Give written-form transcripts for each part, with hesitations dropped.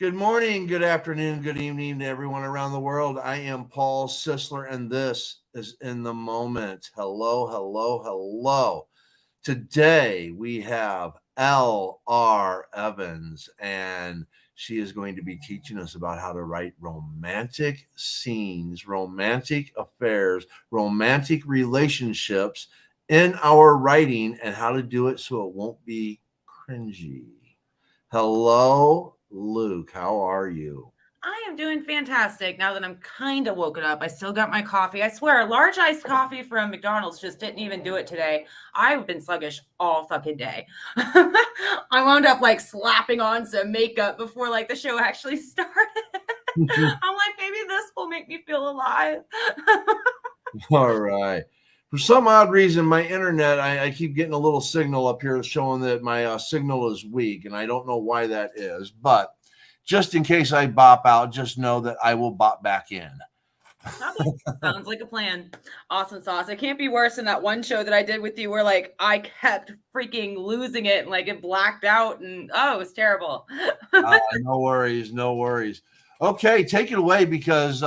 Good morning, good afternoon, good evening to everyone around the world. I am Paul Sisler, and this is In the Moment. Hello, hello, hello. Today we have L.R. Evans, and she is going to be teaching us about how to write romantic scenes, romantic affairs, romantic relationships in our writing, and how to do it so it won't be cringy. Hello, Luke. How are you? I am doing fantastic now that I'm kind of woken up. I still got my coffee. I swear, a large iced coffee from McDonald's just didn't even do it today. I've been sluggish all fucking day. I wound up like slapping on some makeup before like the show actually started. I'm like, maybe this will make me feel alive. All right. For some odd reason, my internet, I keep getting a little signal up here showing that my signal is weak, and I don't know why that is. But just in case I bop out, just know that I will bop back in. Okay. Sounds like a plan. Awesome sauce. It can't be worse than that one show that I did with you where like I kept freaking losing it and like it blacked out and it was terrible. No worries, no worries. Okay, take it away because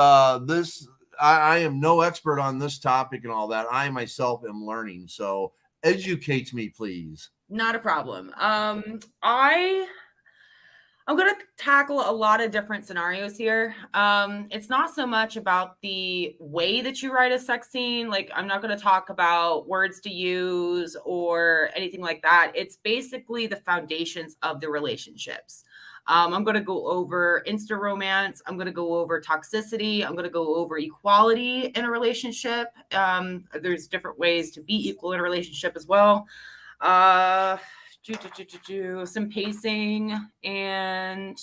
I am no expert on this topic and all that. I myself am learning. So educate me, please. Not a problem. I'm going to tackle a lot of different scenarios here. It's not so much about the way that you write a sex scene. Like, I'm not going to talk about words to use or anything like that. It's basically the foundations of the relationships. I'm going to go over insta romance. I'm going to go over toxicity. I'm going to go over equality in a relationship. There's different ways to be equal in a relationship as well. Some pacing, and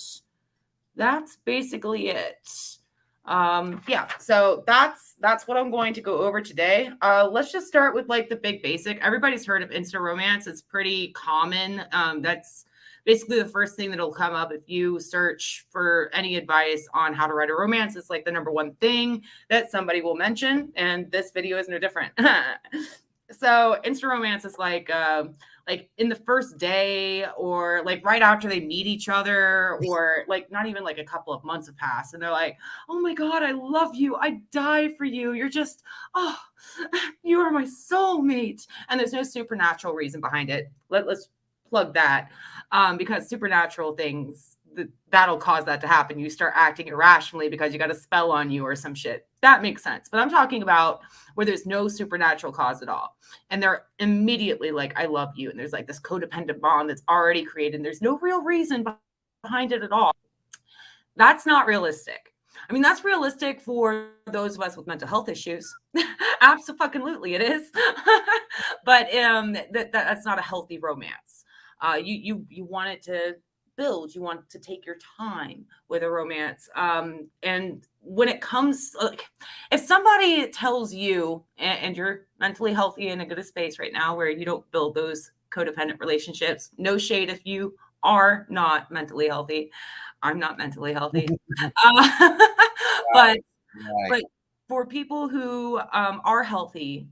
that's basically it. So that's what I'm going to go over today. Let's just start with like the big basic. Everybody's heard of insta romance. It's pretty common. That's basically the first thing that'll come up if you search for any advice on how to write a romance. It's like the number one thing that somebody will mention, and this video is no different. So insta romance is like in the first day or like right after they meet each other, or like not even like a couple of months have passed and they're like, oh my God, I love you. I die for you. You're just, you are my soulmate. And there's no supernatural reason behind it. Let's plug that because supernatural things, that'll cause that to happen. You start acting irrationally because you got a spell on you or some shit. That makes sense. But I'm talking about where there's no supernatural cause at all. And they're immediately like, I love you. And there's like this codependent bond that's already created. And there's no real reason behind it at all. That's not realistic. I mean, that's realistic for those of us with mental health issues. Absolutely, it is. But that's not a healthy romance. You want it to build. You want to take your time with a romance. And when it comes, like, if somebody tells you, and you're mentally healthy in a good space right now where you don't build those codependent relationships, no shade if you are not mentally healthy. I'm not mentally healthy. But for people who are healthy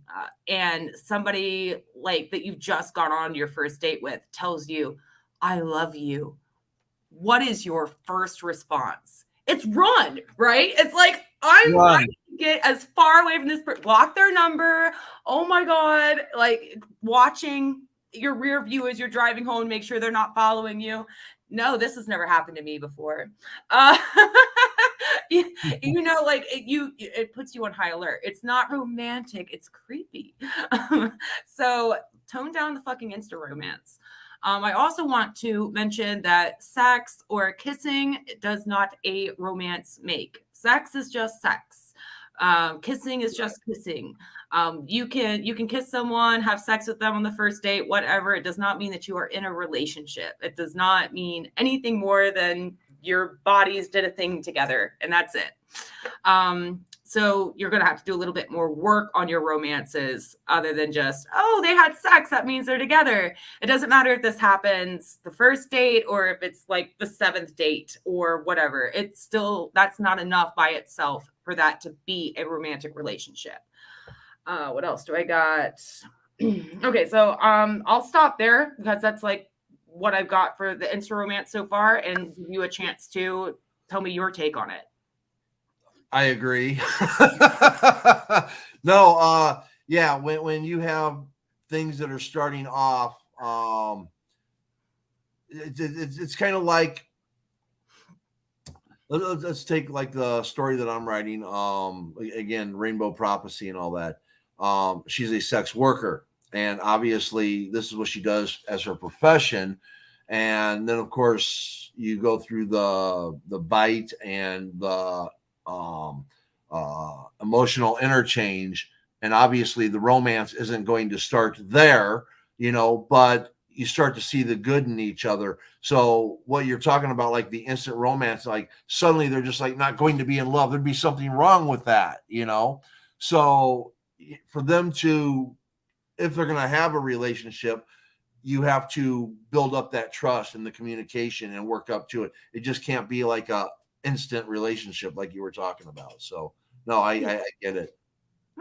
and somebody like that you've just gone on your first date with tells you, I love you, what is your first response? It's run, right? It's like, I'm trying to get as far away from this person, block their number. Oh my God. Like watching your rear view as you're driving home, make sure they're not following you. No, this has never happened to me before. Like it puts you on high alert. It's not romantic. It's creepy. So tone down the fucking insta romance. I also want to mention that sex or kissing does not a romance make. Sex is just sex. Kissing is just kissing. You can kiss someone, have sex with them on the first date, whatever. It does not mean that you are in a relationship. It does not mean anything more than your bodies did a thing together, and that's it. So you're going to have to do a little bit more work on your romances other than just, oh, they had sex, that means they're together. It doesn't matter if this happens the first date or if it's like the seventh date or whatever. It's still, that's not enough by itself for that to be a romantic relationship. What else do I got? Okay, so I'll stop there because that's like what I've got for the Insta romance so far and give you a chance to tell me your take on it. I agree. No, yeah, when you have things that are starting off, it's kind of like, let's take like the story that I'm writing. Again, Rainbow Prophecy and all that. She's a sex worker, and obviously, this is what she does as her profession. And then, of course, you go through the bite and the emotional interchange, and obviously, the romance isn't going to start there, but you start to see the good in each other. So what you're talking about, like the instant romance, like suddenly they're just like not going to be in love. There'd be something wrong with that. So for them to, if they're going to have a relationship, you have to build up that trust and the communication and work up to it. It just can't be like a instant relationship like you were talking about. So no, I get it.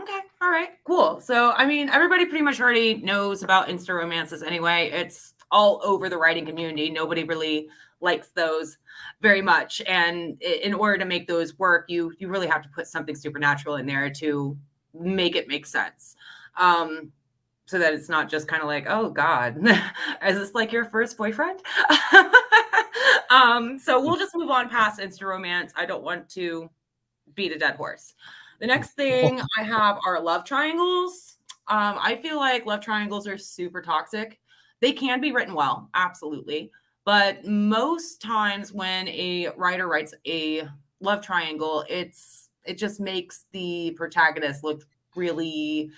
Okay. All right. Cool. So, I mean, everybody pretty much already knows about Insta romances anyway. It's all over the writing community. Nobody really likes those very much. And in order to make those work, you really have to put something supernatural in there to make it make sense. So that it's not just kind of like, oh God, is this like your first boyfriend? So we'll just move on past Insta romance. I don't want to beat a dead horse. The next thing I have are love triangles. I feel like love triangles are super toxic. They can be written well, absolutely. But most times when a writer writes a love triangle, it just makes the protagonist look really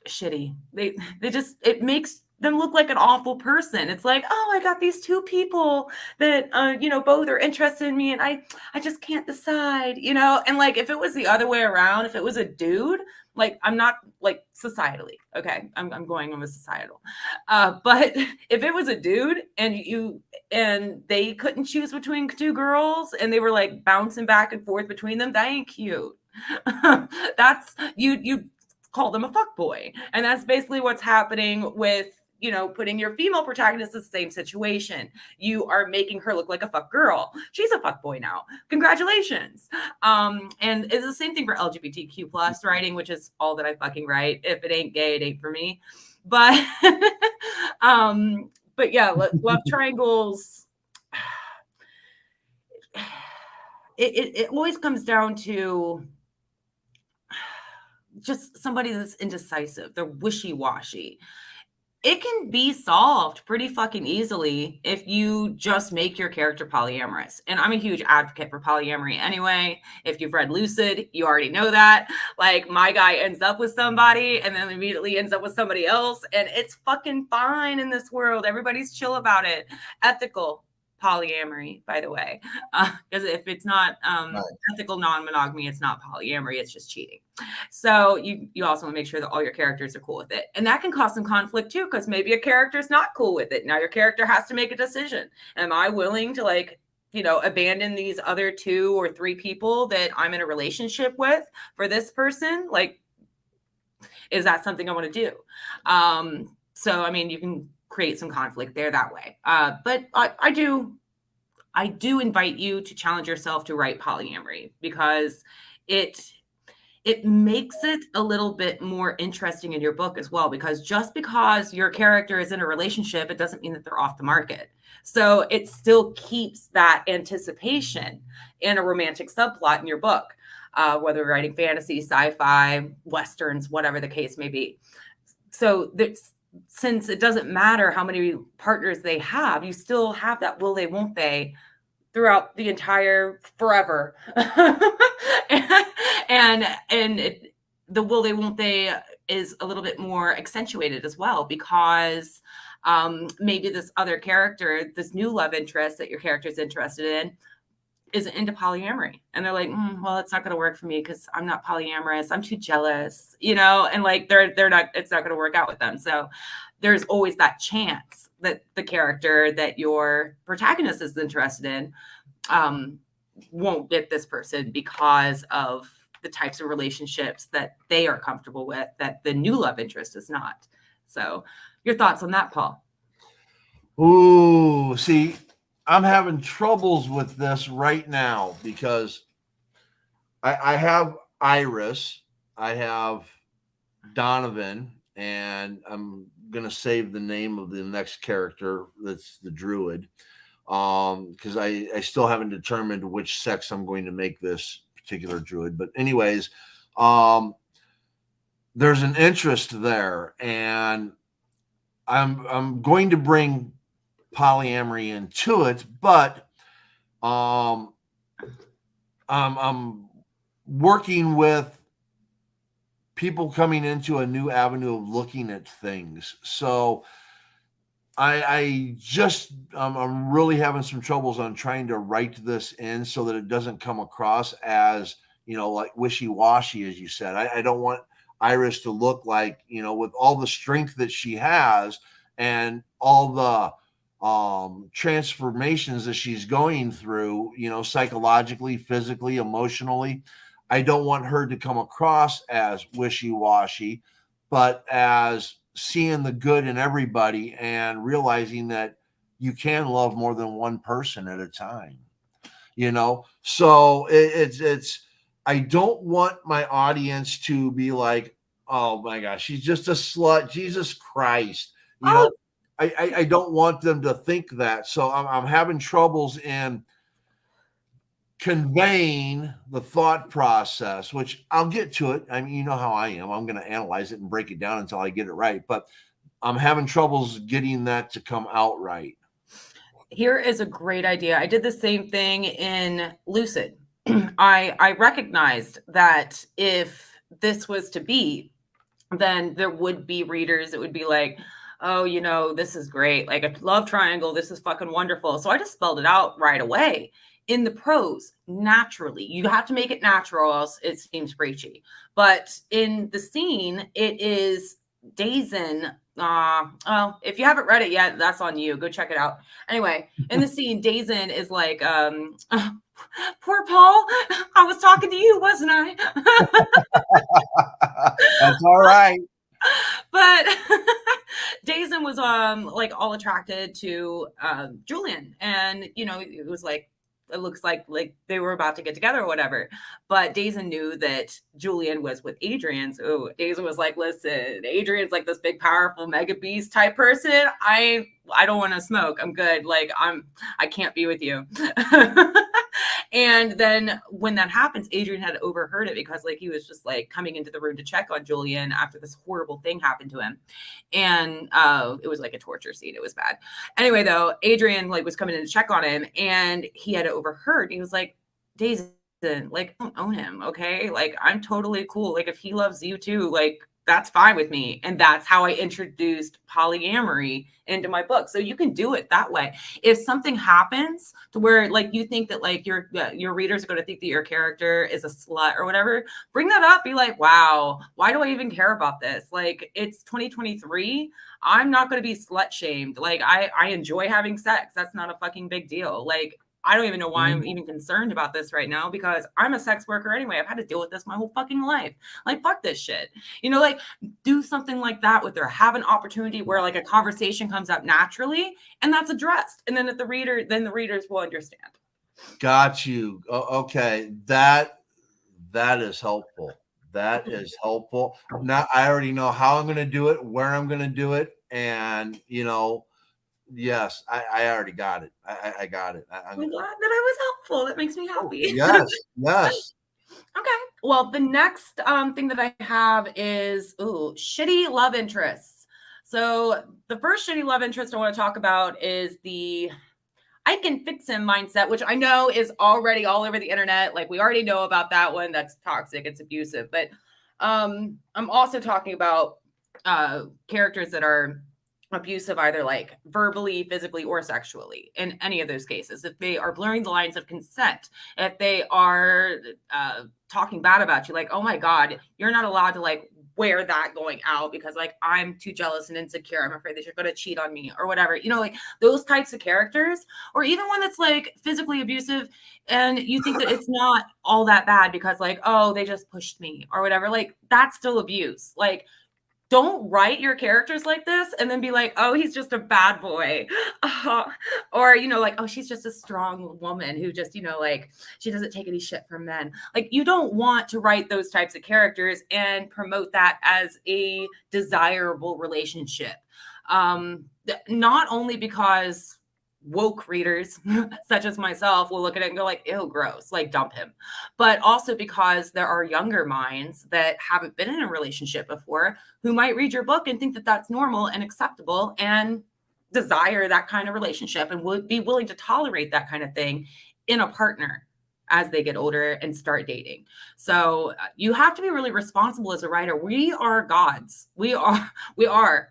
shitty. It makes them look like an awful person. It's like, oh, I got these two people that both are interested in me, and I just can't decide, and like if it was the other way around, if it was a dude, like I'm not like societally, okay, I'm going on with societal, but if it was a dude and they couldn't choose between two girls and they were like bouncing back and forth between them, that ain't cute. That's you call them a fuckboy. And that's basically what's happening with, putting your female protagonist in the same situation. You are making her look like a fuck girl. She's a fuck boy now. Congratulations. And it's the same thing for LGBTQ plus writing, which is all that I fucking write. If it ain't gay, it ain't for me. But yeah, love triangles. It always comes down to just somebody that's indecisive. They're wishy-washy. It can be solved pretty fucking easily if you just make your character polyamorous. And I'm a huge advocate for polyamory anyway. If you've read Lucid, you already know that. Like, my guy ends up with somebody and then immediately ends up with somebody else. And it's fucking fine in this world. Everybody's chill about it. Ethical polyamory, by the way. Because if it's not ethical non-monogamy, it's not polyamory, it's just cheating. So you also want to make sure that all your characters are cool with it. And that can cause some conflict too, because maybe a character is not cool with it. Now your character has to make a decision. Am I willing to abandon these other 2 or 3 people that I'm in a relationship with for this person? Like, is that something I want to do? So, I mean, you can create some conflict there that way. But I do invite you to challenge yourself to write polyamory, because it makes it a little bit more interesting in your book as well, because just because your character is in a relationship, it doesn't mean that they're off the market. So it still keeps that anticipation in a romantic subplot in your book, whether you're writing fantasy, sci-fi, westerns, whatever the case may be. So since it doesn't matter how many partners they have, you still have that will they, won't they throughout the entire forever. and the will they, won't they is a little bit more accentuated as well, because maybe this other character, this new love interest that your character is interested in, isn't into polyamory, and they're like, well, it's not going to work for me because I'm not polyamorous, I'm too jealous, and like they're not, it's not going to work out with them. So there's always that chance that the character that your protagonist is interested in won't get this person because of the types of relationships that they are comfortable with, that the new love interest is not. So your thoughts on that, Paul? Ooh, see, I'm having troubles with this right now because I have Iris, I have Donovan, and I'm gonna save the name of the next character that's the druid. Because I still haven't determined which sex I'm going to make this particular druid. But anyways, um there's an interest there, and I'm going to bring polyamory into it, but um I'm working with people coming into a new avenue of looking at things. So I just I'm really having some troubles on trying to write this in so that it doesn't come across as, like wishy-washy, as you said. I don't want Iris to look like, with all the strength that she has and all the transformations that she's going through, psychologically, physically, emotionally. I don't want her to come across as wishy-washy, but as seeing the good in everybody and realizing that you can love more than one person at a time. So it's I don't want my audience to be like, oh my gosh, she's just a slut, Jesus Christ. you Oh, know I don't want them to think that, so I'm having troubles in conveying the thought process, which I'll get to it. I mean, you know how I am. I'm going to analyze it and break it down until I get it right. But I'm having troubles getting that to come out right. here is a great idea. I did the same thing in Lucid. I recognized that if this was to be, then there would be readers that would be like, oh, this is great. Like a love triangle. This is fucking wonderful. So I just spelled it out right away in the prose naturally. You have to make it natural, else it seems preachy. But in the scene, it is Dazen. Oh, if you haven't read it yet, that's on you. Go check it out. Anyway, in the scene, Dazen is like, poor Paul, I was talking to you, wasn't I? That's all right. But Dazen was like all attracted to Julian, and it was like it looks like they were about to get together or whatever. But Dazen knew that Julian was with Adrian, so Dazen was like, "Listen, Adrian's like this big, powerful, mega beast type person. I don't want to smoke. I'm good. Like I can't be with you." And then when that happens, Adrian had overheard it because like he was just like coming into the room to check on Julian after this horrible thing happened to him. And it was like a torture scene. It was bad. Anyway, though, Adrian like was coming in to check on him and he had overheard. He was like, Daisy, like, don't own him, okay? Like, I'm totally cool. Like, if he loves you too, like, that's fine with me. And that's how I introduced polyamory into my book. So you can do it that way. If something happens to where like you think that like your readers are going to think that your character is a slut or whatever, bring that up. Be like, wow, why do I even care about this? Like, it's 2023. I'm not going to be slut shamed. Like, I enjoy having sex. That's not a fucking big deal. Like, I don't even know why I'm even concerned about this right now because I'm a sex worker anyway. I've had to deal with this my whole fucking life. Like, fuck this shit. Like do something like that with her. Have an opportunity where like a conversation comes up naturally and that's addressed. And then the readers will understand. Got you. Okay. That is helpful. That is helpful. Now I already know how I'm going to do it, where I'm going to do it. And, yes, I already got it. I got it. I'm glad that I was helpful. That makes me happy. Yes. Yes. Okay. Well, the next thing that I have is shitty love interests. So the first shitty love interest I want to talk about is the I can fix him mindset, which I know is already all over the internet. Like we already know about that one. That's toxic. It's abusive. But I'm also talking about characters that are abusive, either like verbally, physically, or sexually in any of those cases. If they are blurring the lines of consent, if they are talking bad about you, like, oh my God, you're not allowed to like wear that going out because like I'm too jealous and insecure. I'm afraid that you're going to cheat on me or whatever, like those types of characters, or even one that's like physically abusive and you think that it's not all that bad because like, oh, they just pushed me or whatever. Like that's still abuse. Like, don't write your characters like this and then be like, oh, he's just a bad boy. Or, you know, like, oh, she's just a strong woman who just, you know, like, she doesn't take any shit from men. Like, you don't want to write those types of characters and promote that as a desirable relationship. Not only because woke readers such as myself will look at it and go like, ew, gross, like dump him, but also because there are younger minds that haven't been in a relationship before who might read your book and think that that's normal and acceptable and desire that kind of relationship and would be willing to tolerate that kind of thing in a partner as they get older and start dating. So you have to be really responsible as a writer. We are gods. We are.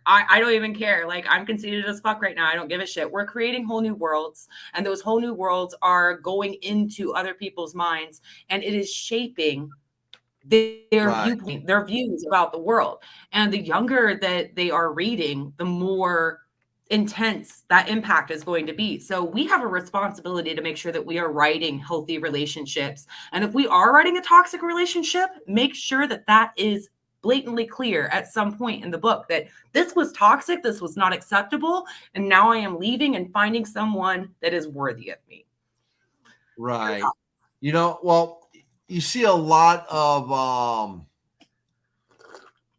I don't even care. Like, I'm conceited as fuck right now. I don't give a shit. We're creating whole new worlds, and those whole new worlds are going into other people's minds, and it is shaping their viewpoint, their views about the world. And the younger that they are reading, the more intense that impact is going to be. So we have a responsibility to make sure that we are writing healthy relationships. And if we are writing a toxic relationship, make sure that that is blatantly clear at some point in the book that this was toxic, this was not acceptable, and now I am leaving and finding someone that is worthy of me. Right. You know, well, you see a lot of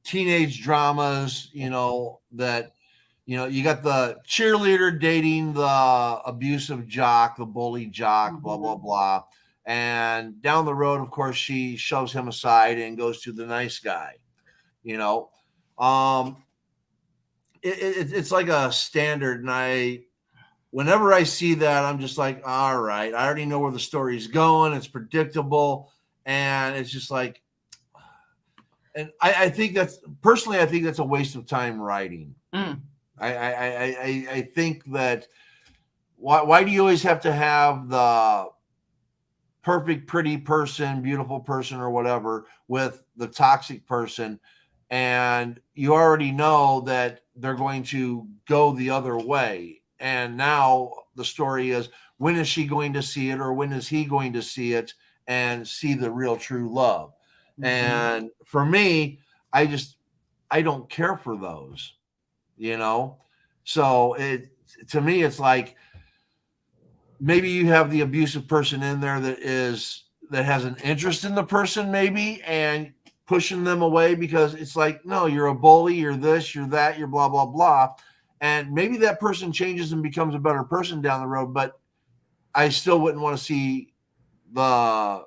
teenage dramas, you know, that, you know, you got the cheerleader dating the abusive jock, the bully jock, blah, blah, blah. And down the road, of course, she shoves him aside and goes to the nice guy, you know. It's like a standard. And whenever I see that, I'm just like, all right, I already know where the story's going. It's predictable. And it's just like, and I think that's, personally, I think that's a waste of time writing. I think that why do you always have to have the perfect, pretty person, beautiful person, or whatever with the toxic person? And you already know that they're going to go the other way. And now the story is, when is she going to see it, or when is he going to see it and see the real true love? And for me, I don't care for those, you know? So to me, it's like, maybe you have the abusive person in there that has an interest in the person, maybe, and pushing them away because it's like, no, you're a bully, you're this, you're that, you're blah, blah, blah. And maybe that person changes and becomes a better person down the road, but I still wouldn't want to see the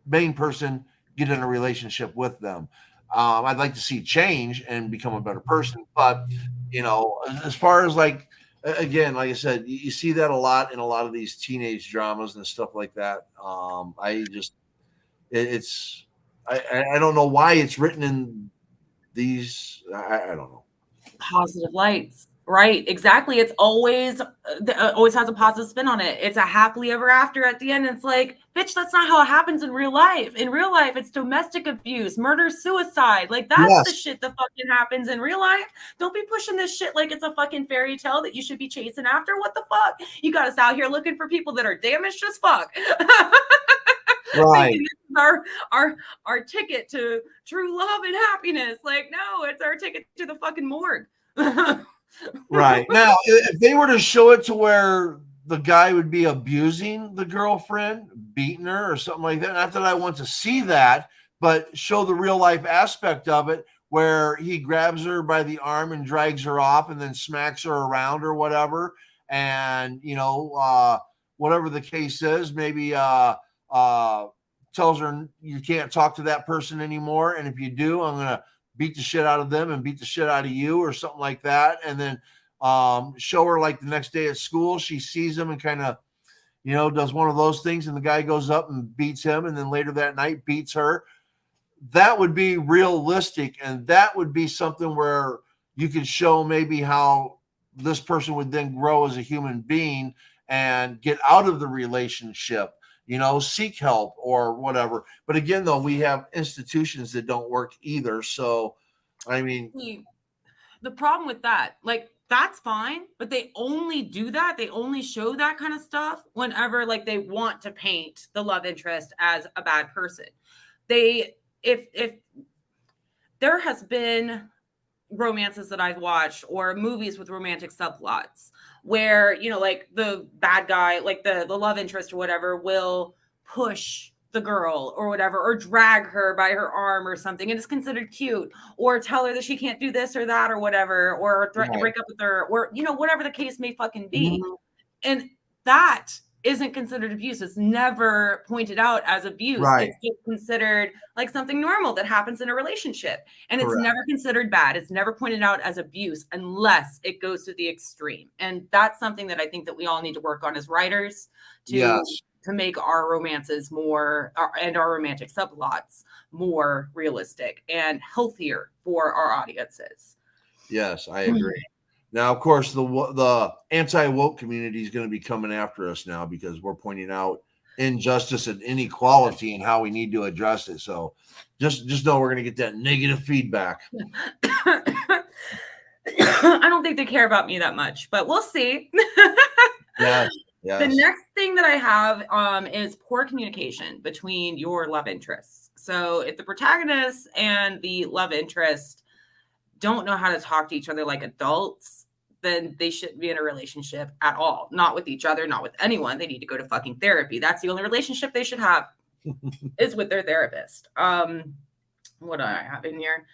main person get in a relationship with them. I'd like to see change and become a better person. But, you know, as far as like, again, like I said, you see that a lot in a lot of these teenage dramas and stuff like that. I don't know why it's written in these. I don't know. Positive lights. Right, exactly. It's always always has a positive spin on it. It's a happily ever after at the end. It's like, bitch, that's not how it happens in real life. In real life, it's domestic abuse, murder, suicide. Like, that's the shit that fucking happens in real life. Don't be pushing this shit like it's a fucking fairy tale that you should be chasing after. What the fuck? You got us out here looking for people that are damaged as fuck. Right. Thinking this is our ticket to true love and happiness. Like, no, it's our ticket to the fucking morgue. Right. Now, if they were to show it to where the guy would be abusing the girlfriend, beating her or something like that, not that I want to see that, but show the real life aspect of it where he grabs her by the arm and drags her off and then smacks her around or whatever. And, you know, whatever the case is, maybe tells her you can't talk to that person anymore. And if you do, I'm going to beat the shit out of them and beat the shit out of you or something like that. And then show her like the next day at school, she sees him and kind of, you know, does one of those things. And the guy goes up and beats him. And then later that night beats her. That would be realistic. And that would be something where you could show maybe how this person would then grow as a human being and get out of the relationship, you know, seek help or whatever. But again, though, we have institutions that don't work either. So, I mean, the problem with that, like, that's fine, but they only do that. They only show that kind of stuff whenever, like, they want to paint the love interest as a bad person. If there has been romances that I've watched or movies with romantic subplots where, you know, like the bad guy, like the love interest or whatever, will push the girl or whatever, or drag her by her arm or something, and it's considered cute, or tell her that she can't do this or that or whatever, or threaten to Right. break up with her, or, you know, whatever the case may fucking be. Mhm. And that isn't considered abuse. It's never pointed out as abuse. Right. It's just considered like something normal that happens in a relationship. And it's Correct. never considered bad. It's never pointed out as abuse unless it goes to the extreme. And that's something that I think that we all need to work on as writers Yes. to make our romances more and our romantic subplots more realistic and healthier for our audiences. Yes, I agree. Now, of course, the anti-woke community is going to be coming after us now because we're pointing out injustice and inequality and how we need to address it. So just know we're going to get that negative feedback. I don't think they care about me that much, but we'll see. Yes. The next thing that I have is poor communication between your love interests. So if the protagonist and the love interest don't know how to talk to each other like adults, then they shouldn't be in a relationship at all. Not with each other, not with anyone. They need to go to fucking therapy. That's the only relationship they should have is with their therapist. What do I have in here?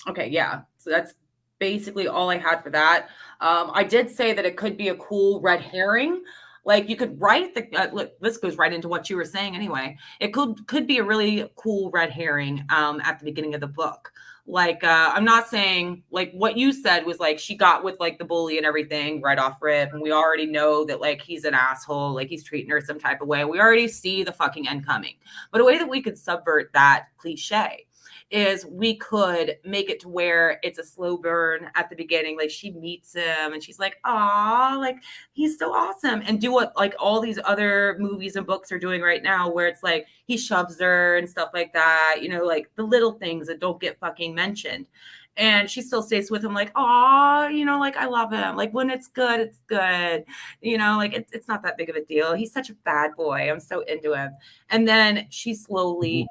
Okay, yeah. So that's basically all I had for that. I did say that it could be a cool red herring. Like you could write the look. This goes right into what you were saying anyway. It could be a really cool red herring at the beginning of the book. Like I'm not saying like what you said was like she got with like the bully and everything right off rip, and we already know that like he's an asshole, like he's treating her some type of way. We already see the fucking end coming. But a way that we could subvert that cliche is we could make it to where it's a slow burn at the beginning. Like she meets him and she's like, "Aw, like he's so awesome," and do what like all these other movies and books are doing right now, where it's like he shoves her and stuff like that. You know, like the little things that don't get fucking mentioned. And she still stays with him, like, "Aw, you know, like I love him. Like when it's good, it's good. You know, like it's not that big of a deal. He's such a bad boy. I'm so into him." And then she slowly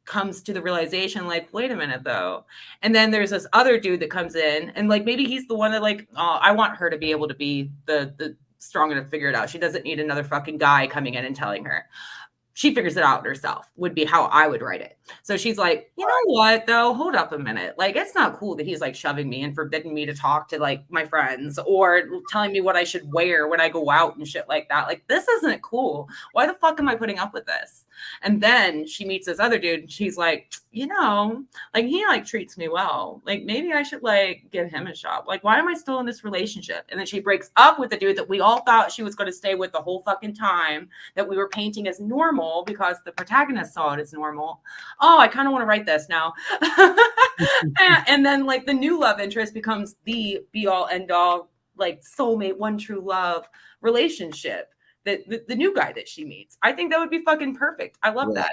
comes to the realization like, wait a minute though. And then there's this other dude that comes in and like maybe he's the one that like, oh, I want her to be able to be the strong enough to figure it out. She doesn't need another fucking guy coming in and telling her. She figures it out herself, would be how I would write it. So she's like, you know what though? Hold up a minute. Like, it's not cool that he's like shoving me and forbidding me to talk to like my friends or telling me what I should wear when I go out and shit like that. Like, this isn't cool. Why the fuck am I putting up with this? And then she meets this other dude and she's like, you know, like he like treats me well. Like maybe I should like give him a shot. Like, why am I still in this relationship? And then she breaks up with the dude that we all thought she was going to stay with the whole fucking time, that we were painting as normal because the protagonist saw it as normal. Oh, I kind of want to write this now. And then like the new love interest becomes the be all end all, like soulmate, one true love relationship. The new guy that she meets. I think that would be fucking perfect. I love that.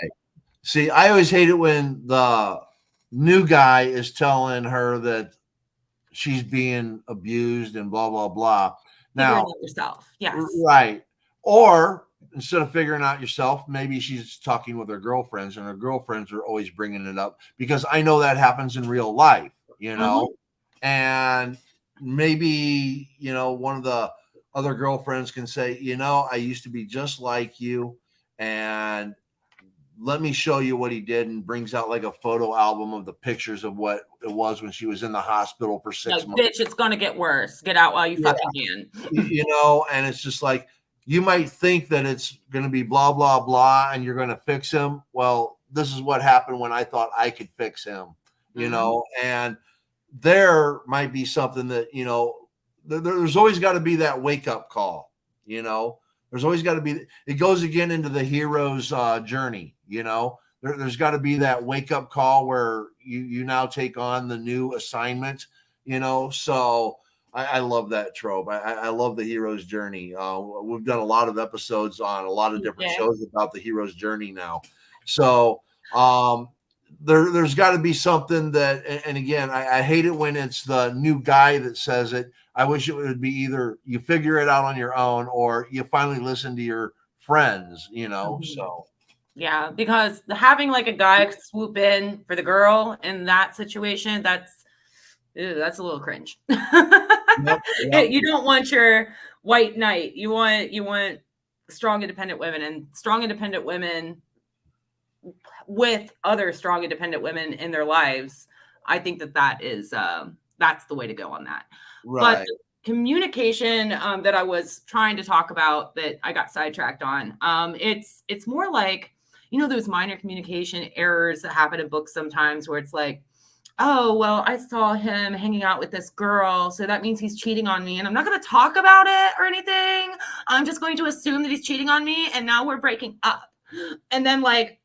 See, I always hate it when the new guy is telling her that she's being abused and blah, blah, blah. Now, figuring out yourself. Yes. Right. Or instead of figuring out yourself, maybe she's talking with her girlfriends and her girlfriends are always bringing it up because I know that happens in real life, you know, and maybe, you know, one of the other girlfriends can say, you know, I used to be just like you and let me show you what he did, and brings out like a photo album of the pictures of what it was when she was in the hospital for 6 months. Bitch, it's gonna get worse. Get out while you fucking can. You know, and it's just like, you might think that it's going to be blah, blah, blah, and you're going to fix him. Well, this is what happened when I thought I could fix him, you know, and there might be something that, you know, there's always got to be that wake up call, you know, there's always got to be, it goes again into the hero's journey, you know, there's got to be that wake up call where you now take on the new assignment, you know, so I love that trope. I love the hero's journey. We've done a lot of episodes on a lot of different shows about the hero's journey now. So there's got to be something that, and again, I hate it when it's the new guy that says it. I wish it would be either you figure it out on your own or you finally listen to your friends, you know, so. Yeah, because having like a guy swoop in for the girl in that situation, that's Ew, that's a little cringe. Yep, yep. You don't want your white knight. You want strong independent women, and strong independent women with other strong independent women in their lives. I think that is that's the way to go on that. But Right. the communication that I was trying to talk about that I got sidetracked on, it's more like, you know, those minor communication errors that happen in books sometimes, where it's like, oh, well, I saw him hanging out with this girl, so that means he's cheating on me, and I'm not going to talk about it or anything. I'm just going to assume that he's cheating on me, and now we're breaking up. And then, like,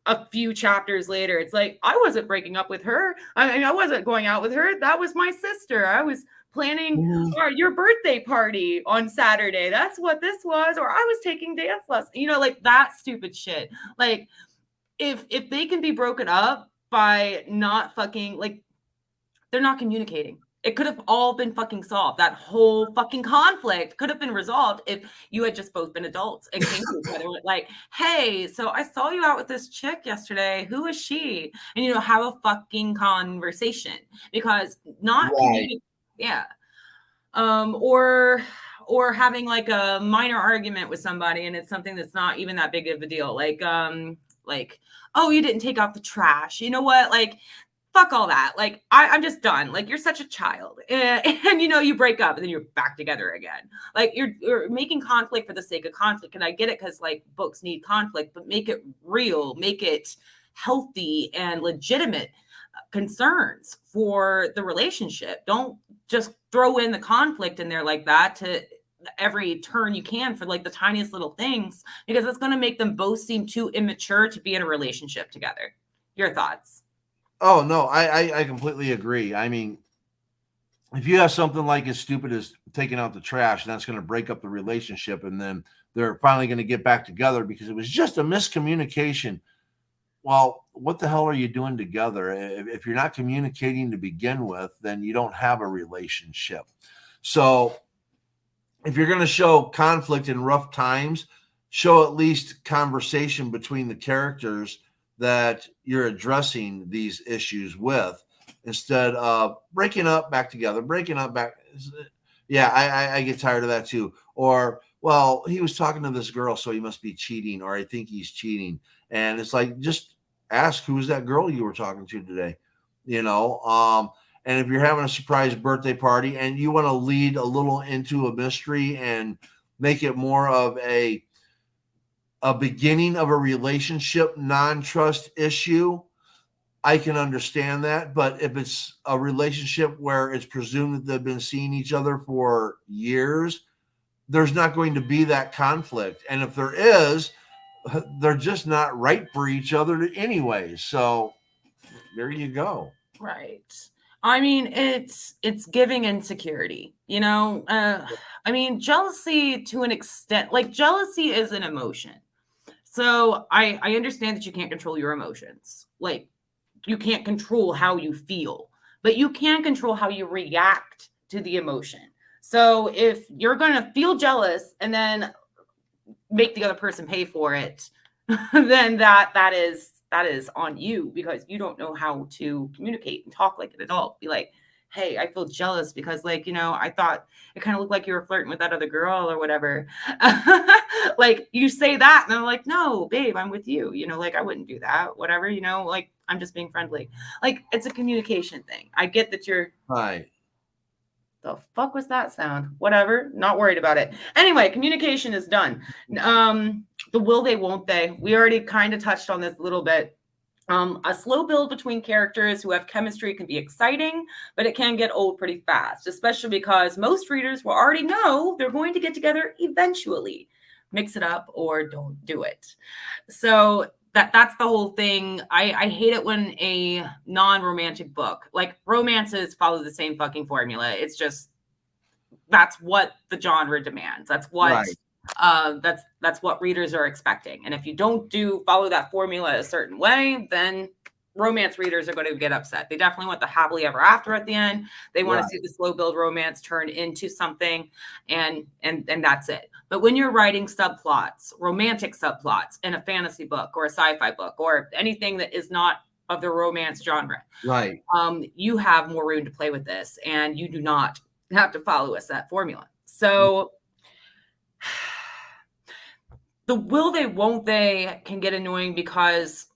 a few chapters later, it's like, I wasn't breaking up with her. I mean, I wasn't going out with her. That was my sister. I was planning Mhm. your birthday party on Saturday. That's what this was. Or I was taking dance lessons. You know, like that stupid shit. Like, if they can be broken up by not fucking, like, they're not communicating. It could have all been fucking solved. That whole fucking conflict could have been resolved if you had just both been adults and came to each other with, like, hey, so I saw you out with this chick yesterday. Who is she? And, you know, have a fucking conversation, because not Right. communicating. Yeah. Or having like a minor argument with somebody, and it's something that's not even that big of a deal. Like, oh, you didn't take out the trash. You know what? Like, fuck all that. Like, I'm just done. Like, you're such a child. And you know, you break up and then you're back together again. Like, you're making conflict for the sake of conflict. And I get it, because like books need conflict, but make it real, make it healthy and legitimate concerns for the relationship. Don't just throw in the conflict in there like that to every turn you can for like the tiniest little things, because it's going to make them both seem too immature to be in a relationship together. Your thoughts? Oh no, I completely agree. I mean, if you have something like as stupid as taking out the trash, and that's going to break up the relationship, and then they're finally going to get back together because it was just a miscommunication. Well, what the hell are you doing together? If you're not communicating to begin with, then you don't have a relationship. So if you're going to show conflict in rough times, show at least conversation between the characters that you're addressing these issues with, instead of breaking up, back together, breaking up, back. Yeah, I get tired of that too. Or, well, he was talking to this girl, so he must be cheating, or I think he's cheating. And it's like, just ask, who's that girl you were talking to today? You know, and if you're having a surprise birthday party and you want to lead a little into a mystery and make it more of a beginning of a relationship non-trust issue, I can understand that. But if it's a relationship where it's presumed that they've been seeing each other for years, there's not going to be that conflict. And if there is, they're just not right for each other anyway. So there you go. Right. I mean, it's giving insecurity, you know. I mean, jealousy to an extent, like jealousy is an emotion. So I understand that you can't control your emotions. Like, you can't control how you feel, but you can control how you react to the emotion. So if you're going to feel jealous and then make the other person pay for it, then that is on you, because you don't know how to communicate and talk like an adult. Be like, hey, I feel jealous because, like, you know, I thought it kind of looked like you were flirting with that other girl or whatever. Like, you say that and I'm like, no, babe, I'm with you. You know, like, I wouldn't do that. Whatever, you know, like, I'm just being friendly. Like, it's a communication thing. I get that you're, Right. the fuck was that sound? Whatever, not worried about it. Anyway, communication is done. The will they, won't they? We already kind of touched on this a little bit. A slow build between characters who have chemistry can be exciting, but it can get old pretty fast, especially because most readers will already know they're going to get together eventually. Mix it up or don't do it. So that's the whole thing. I hate it when a non-romantic book, like, romances follow the same fucking formula. It's just, that's what the genre demands. That's what Right. that's what readers are expecting. And if you don't follow that formula a certain way, then romance readers are going to get upset. They definitely want the happily ever after at the end. They want Right. to see the slow build romance turn into something, and that's it. But when you're writing subplots, romantic subplots in a fantasy book or a sci-fi book or anything that is not of the romance genre. Right. You have more room to play with this, and you do not have to follow a set formula. So the will they, won't they can get annoying because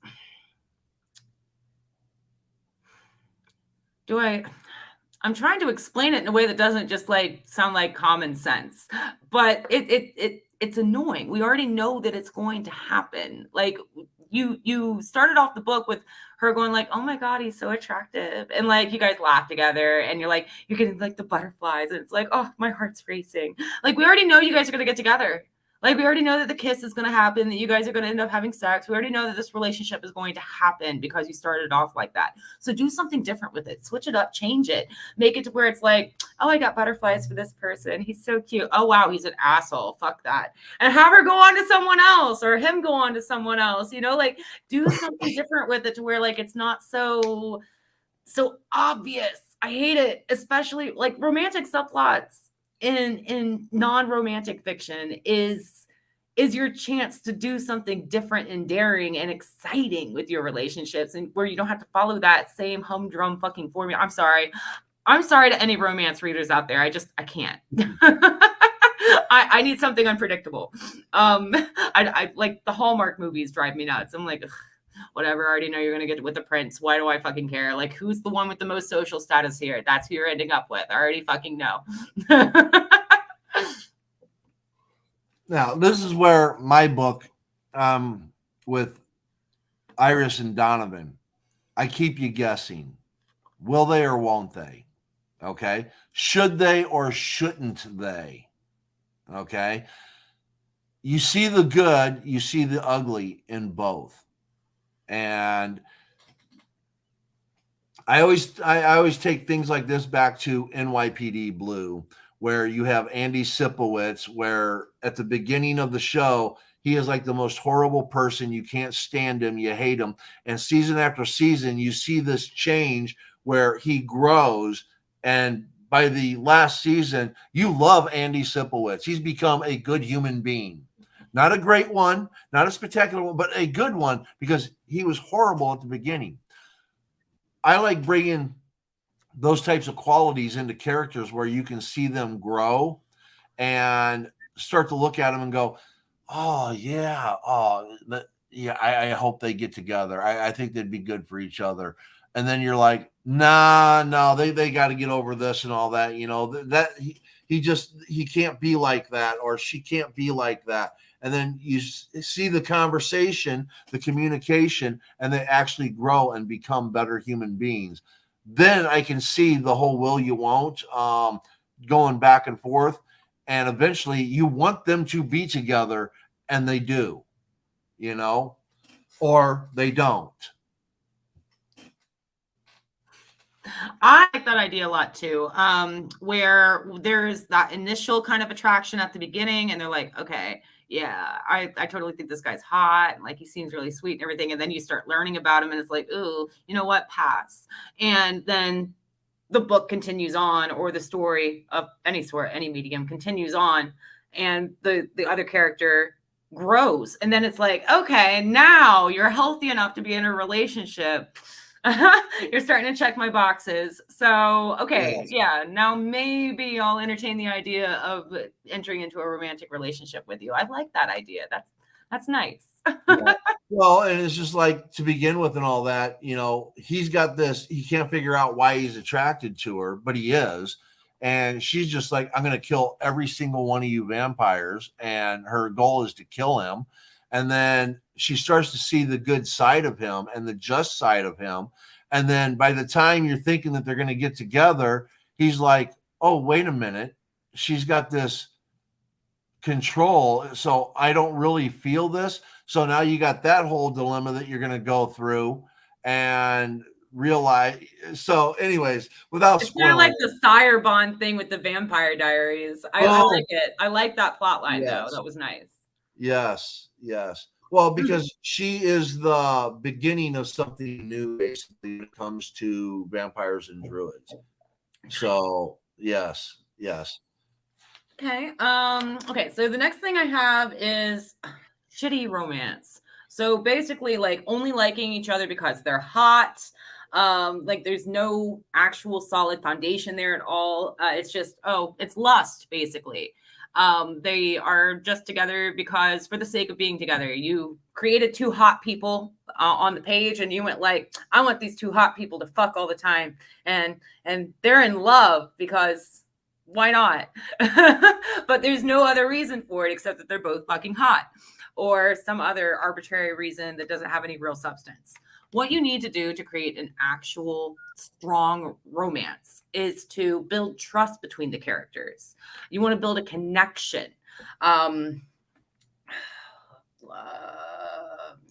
I'm trying to explain it in a way that doesn't just like sound like common sense, but it's annoying. We already know that it's going to happen. Like you started off the book with her going like, "Oh my god, he's so attractive," and like you guys laugh together, and you're getting like the butterflies, and it's like, "Oh, my heart's racing." Like we already know you guys are gonna get together. Like we already know that the kiss is going to happen, that you guys are going to end up having sex. We already know that this relationship is going to happen because you started off like that. So do something different with it. Switch it up, change it. Make it to where it's like, oh, I got butterflies for this person. He's so cute. Oh, wow, he's an asshole. Fuck that. And have her go on to someone else or him go on to someone else. Like do something different with it to where like it's not so obvious. I hate it, especially like romantic subplots in non-romantic fiction is your chance to do something different and daring and exciting with your relationships, and where you don't have to follow that same humdrum fucking formula. I'm sorry to any romance readers out there. I can't. I need something unpredictable. I like the Hallmark movies drive me nuts. I'm like, ugh, whatever. I already know you're gonna get with the prince. Why do I fucking care? Like, who's the one with the most social status here? That's who you're ending up with. I already fucking know. Now, this is where my book with Iris and Donovan, I keep you guessing. Will they or won't they? Okay. Should they or shouldn't they? Okay. You see the good, you see the ugly in both. And I always take things like this back to NYPD Blue, where you have Andy Sipowicz, where at the beginning of the show, he is like the most horrible person. You can't stand him. You hate him. And season after season, you see this change where he grows. And by the last season, you love Andy Sipowicz. He's become a good human being. Not a great one, not a spectacular one, but a good one, because he was horrible at the beginning. I like bringing those types of qualities into characters where you can see them grow and start to look at them and go, oh yeah, yeah, I hope they get together. I think they'd be good for each other. And then you're like, nah, no, they got to get over this and all that. That he can't be like that, or she can't be like that. And then you see the conversation, the communication, and they actually grow and become better human beings. Then I can see the whole will you won't going back and forth. And eventually you want them to be together, and they do, or they don't. I like that idea a lot too, where there's that initial kind of attraction at the beginning, and they're like, okay, yeah, I totally think this guy's hot, and like he seems really sweet and everything, and then you start learning about him, and it's like, ooh, you know what, pass. And then the book continues on, or the story of any sort, any medium continues on, and the other character grows, and then it's like, okay, now you're healthy enough to be in a relationship. You're starting to check my boxes. So, okay, Yes. yeah, now maybe I'll entertain the idea of entering into a romantic relationship with you. I like that idea. That's nice. Yeah. Well, and it's just like, to begin with and all that, he's got this, he can't figure out why he's attracted to her, but he is. And she's just like, I'm going to kill every single one of you vampires. And her goal is to kill him. And then she starts to see the good side of him and the just side of him. And then by the time you're thinking that they're going to get together, he's like, oh, wait a minute. She's got this control. So I don't really feel this. So now you got that whole dilemma that you're going to go through and realize. So anyways, without It's kind of spoiling, like the Sire Bond thing with the Vampire Diaries. I like it. I like that plot line, though. That was nice. Yes. Well, because she is the beginning of something new, basically, when it comes to vampires and druids. So yes. Okay. Okay. So the next thing I have is shitty romance. So basically, like only liking each other because they're hot. Like there's no actual solid foundation there at all. It's just, oh, it's lust, basically. They are just together because for the sake of being together. You created two hot people on the page, and you went like, I want these two hot people to fuck all the time, and they're in love because why not? But there's no other reason for it except that they're both fucking hot, or some other arbitrary reason that doesn't have any real substance. What you need to do to create an actual strong romance is to build trust between the characters. You want to build a connection.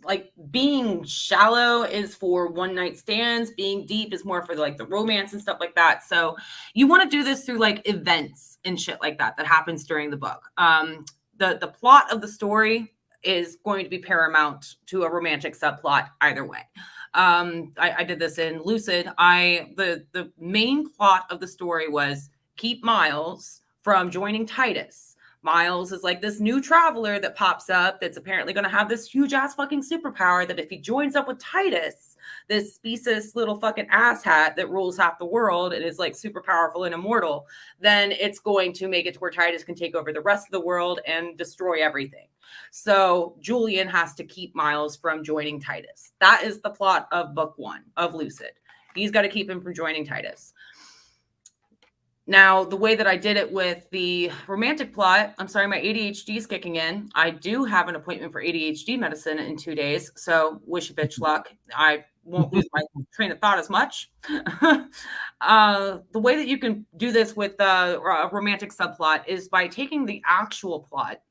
Like being shallow is for one night stands, being deep is more for like the romance and stuff like that. So you want to do this through like events and shit like that happens during the book. The plot of the story is going to be paramount to a romantic subplot either way. I did this in Lucid. The main plot of the story was keep Miles from joining Titus. Miles is like this new traveler that pops up that's apparently going to have this huge ass fucking superpower that if he joins up with Titus, this specious little fucking asshat that rules half the world and is like super powerful and immortal, then it's going to make it to where Titus can take over the rest of the world and destroy everything. So Julian has to keep Miles from joining Titus. That is the plot of book 1 of Lucid. He's got to keep him from joining Titus. Now, the way that I did it with the romantic plot, I'm sorry, my ADHD is kicking in. I do have an appointment for ADHD medicine in 2 days. So wish a bitch luck. I won't lose my train of thought as much. The way that you can do this with a romantic subplot is by taking the actual plot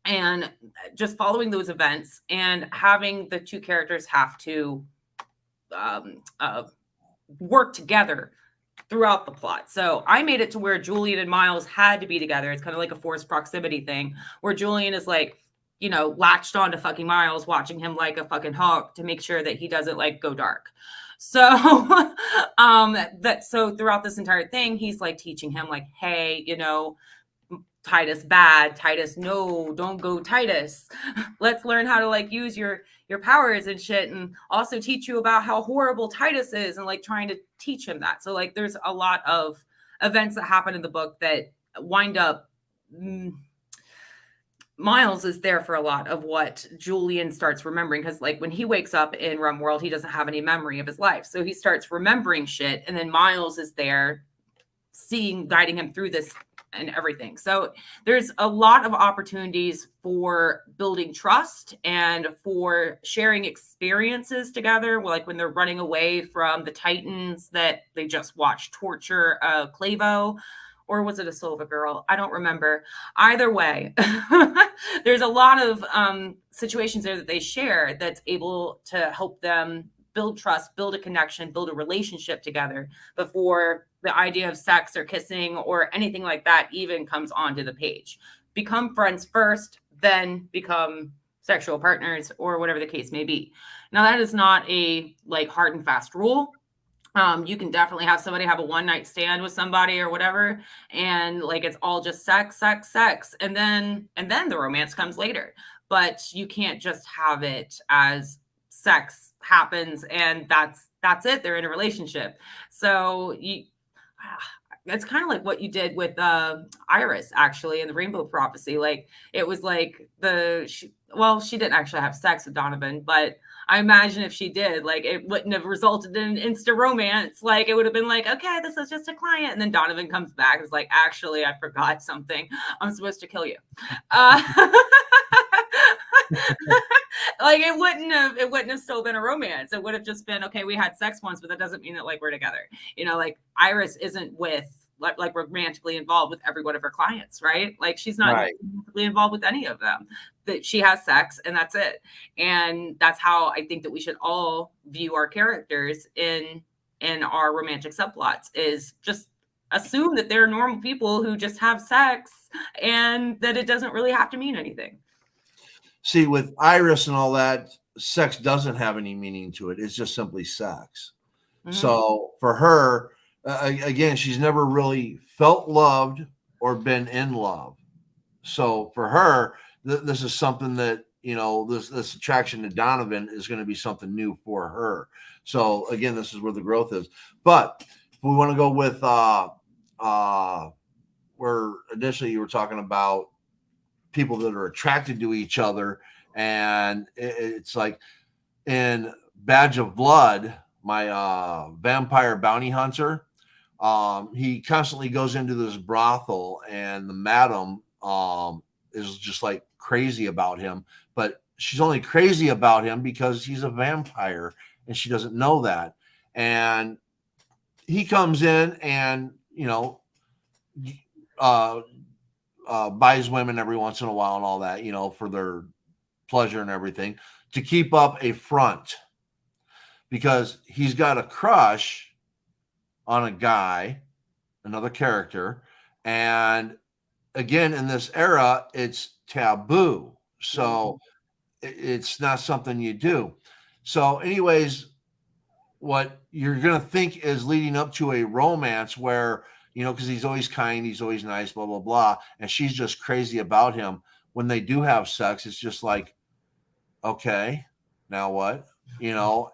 and just following those events and having the two characters have to work together throughout the plot. So I made it to where Julian and Miles had to be together. It's kind of like a forced proximity thing where Julian is like, you know, latched on to fucking Miles, watching him like a fucking hawk to make sure that he doesn't like go dark. So so throughout this entire thing, he's like teaching him like, hey, you know, Titus bad, Titus no, don't go Titus. Let's learn how to like use your powers and shit, and also teach you about how horrible Titus is, and like trying to teach him that. So like there's a lot of events that happen in the book that wind up Miles is there for a lot of what Julian starts remembering, because like when he wakes up in Rum World, he doesn't have any memory of his life. So he starts remembering shit, and then Miles is there guiding him through this and everything. So there's a lot of opportunities for building trust and for sharing experiences together. Like when they're running away from the Titans that they just watched torture Clavo, or was it a Silva girl? I don't remember. Either way, there's a lot of situations there that they share that's able to help them build trust, build a connection, build a relationship together before the idea of sex or kissing or anything like that even comes onto the page. Become friends first, then become sexual partners or whatever the case may be. Now, that is not a like hard and fast rule. You can definitely have somebody have a one-night stand with somebody or whatever, and like it's all just sex, and then the romance comes later. But you can't just have it as sex happens and that's it. They're in a relationship. So it's kind of like what you did with Iris actually in the Rainbow Prophecy. Like it was like she didn't actually have sex with Donovan, but I imagine if she did, like it wouldn't have resulted in instant romance. Like it would have been like, okay, this is just a client. And then Donovan comes back and is like, actually, I forgot something. I'm supposed to kill you. Like it wouldn't have still been a romance. It would have just been, okay, we had sex once, but that doesn't mean that like we're together. You know, like Iris isn't like romantically involved with every one of her clients, right? Like she's not romantically involved with any of them. That she has sex and that's it. And that's how I think that we should all view our characters in our romantic subplots, is just assume that they're normal people who just have sex and that it doesn't really have to mean anything. See, with Iris and all that, sex doesn't have any meaning to it. It's just simply sex. Mm-hmm. So for her, again, she's never really felt loved or been in love. So for her, this is something that, this attraction to Donovan is going to be something new for her. So again, this is where the growth is. But if we want to go with where initially you were talking about people that are attracted to each other, and it's like in Badge of Blood, my vampire bounty hunter, he constantly goes into this brothel, and the madam is just like crazy about him, but she's only crazy about him because he's a vampire and she doesn't know that. And he comes in and buys women every once in a while and all that, for their pleasure and everything, to keep up a front, because he's got a crush on a guy, another character. And again, in this era, it's taboo. So it's not something you do. So anyways, what you're going to think is leading up to a romance where, because he's always kind, he's always nice, blah, blah, blah. And she's just crazy about him. When they do have sex, it's just like, okay, now what?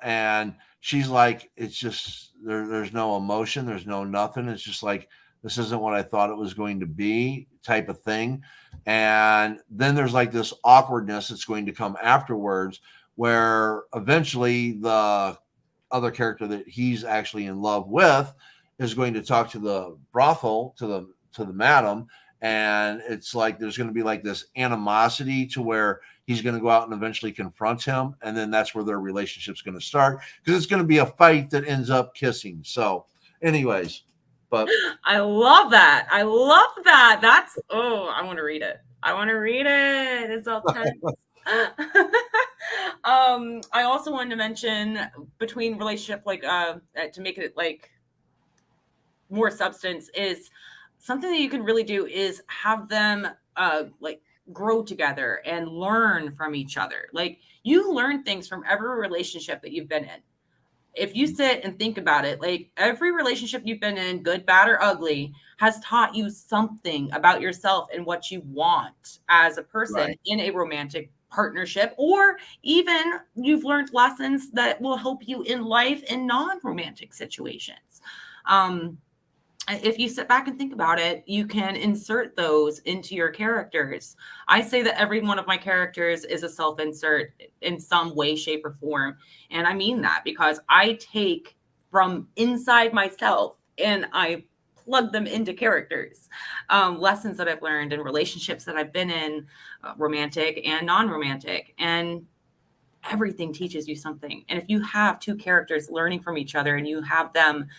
And she's like, it's just, there's no emotion. There's no nothing. It's just like, this isn't what I thought it was going to be, type of thing. And then there's like this awkwardness that's going to come afterwards, where eventually the other character that he's actually in love with is going to talk to the brothel, to the madam. And it's like, there's going to be like this animosity to where he's going to go out and eventually confront him. And then that's where their relationship's going to start, because it's going to be a fight that ends up kissing. So anyways, but I love that. That's, I want to read it. It's all tense. I also wanted to mention, between relationship, like to make it like more substance, is something that you can really do is have them like grow together and learn from each other. Like, you learn things from every relationship that you've been in. If you sit and think about it, like, every relationship you've been in, good, bad, or ugly, has taught you something about yourself and what you want as a person in a romantic partnership, or even you've learned lessons that will help you in life in non-romantic situations. If you sit back and think about it, you can insert those into your characters. I say that every one of my characters is a self-insert in some way, shape, or form. And I mean that, because I take from inside myself and I plug them into characters. Lessons that I've learned in relationships that I've been in, romantic and non-romantic. And everything teaches you something. And if you have two characters learning from each other, and you have them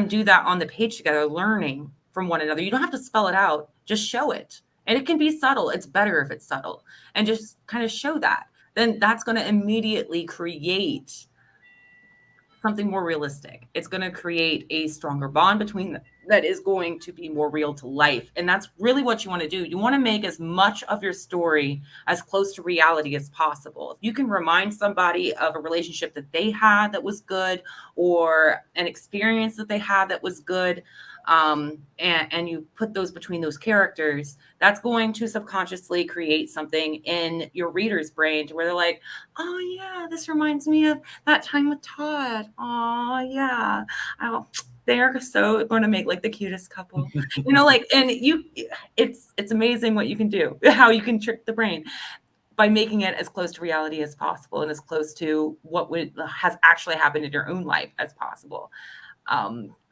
do that on the page together, learning from one another. You don't have to spell it out, just show it. And it can be subtle. It's better if it's subtle, and just kind of show that. Then that's going to immediately create something more realistic. It's going to create a stronger bond between them that is going to be more real to life. And that's really what you want to do. You want to make as much of your story as close to reality as possible. If you can remind somebody of a relationship that they had that was good, or an experience that they had that was good, and you put those between those characters, that's going to subconsciously create something in your reader's brain to where they're like, oh yeah, this reminds me of that time with Todd. Oh yeah. They're so going to make like the cutest couple, like, and it's amazing what you can do, how you can trick the brain by making it as close to reality as possible, and as close to what has actually happened in your own life as possible.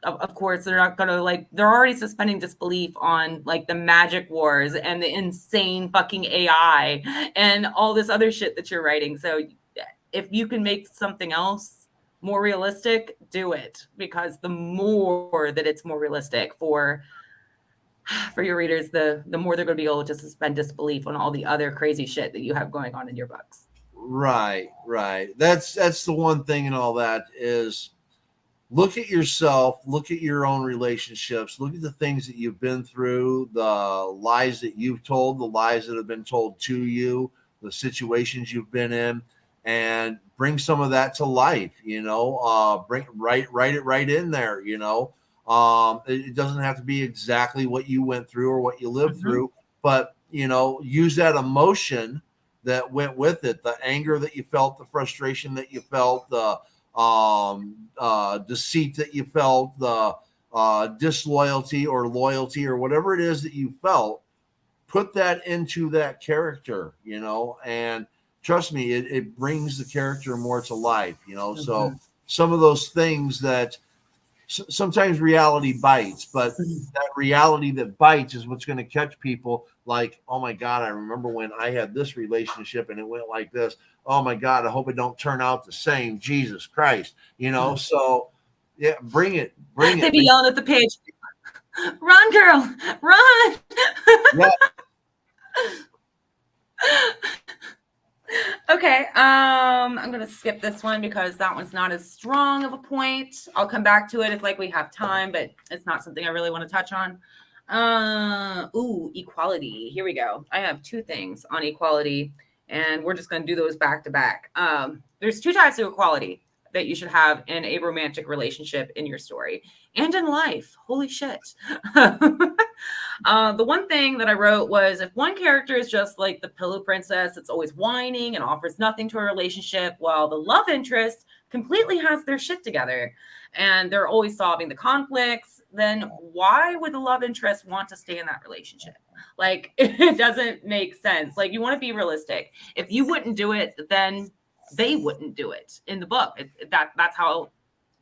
Of course, they're not going to, they're already suspending disbelief on like the magic wars and the insane fucking AI and all this other shit that you're writing. So if you can make something else more realistic, do it, because the more that it's more realistic for your readers, the more they're going to be able to suspend disbelief on all the other crazy shit that you have going on in your books. Right. That's the one thing and all that is, look at yourself, look at your own relationships, look at the things that you've been through, the lies that you've told, the lies that have been told to you, the situations you've been in, and bring some of that to life, write it right in there, it doesn't have to be exactly what you went through or what you lived through, but, use that emotion that went with it, the anger that you felt, the frustration that you felt, the deceit that you felt, the disloyalty or loyalty or whatever it is that you felt, put that into that character, and trust me, it brings the character more to life, So some of those things that sometimes reality bites, but that reality that bites is what's going to catch people. Like, oh my God, I remember when I had this relationship and it went like this. Oh my God, I hope it don't turn out the same. Jesus Christ, So yeah, bring it. They'd be yelling at the page. Run, girl, run. Yeah. Okay, I'm gonna skip this one because that one's not as strong of a point. I'll come back to it if we have time, but it's not something I really want to touch on. Equality. Here we go. I have 2 things on equality, and we're just gonna do those back to back. There's 2 types of equality that you should have in a romantic relationship in your story and in life. Holy shit. The one thing that I wrote was, if one character is just like the pillow princess that's always whining and offers nothing to a relationship, while the love interest completely has their shit together and they're always solving the conflicts, then why would the love interest want to stay in that relationship? It doesn't make sense. you want to be realistic. If you wouldn't do it, then they wouldn't do it in the book. That's how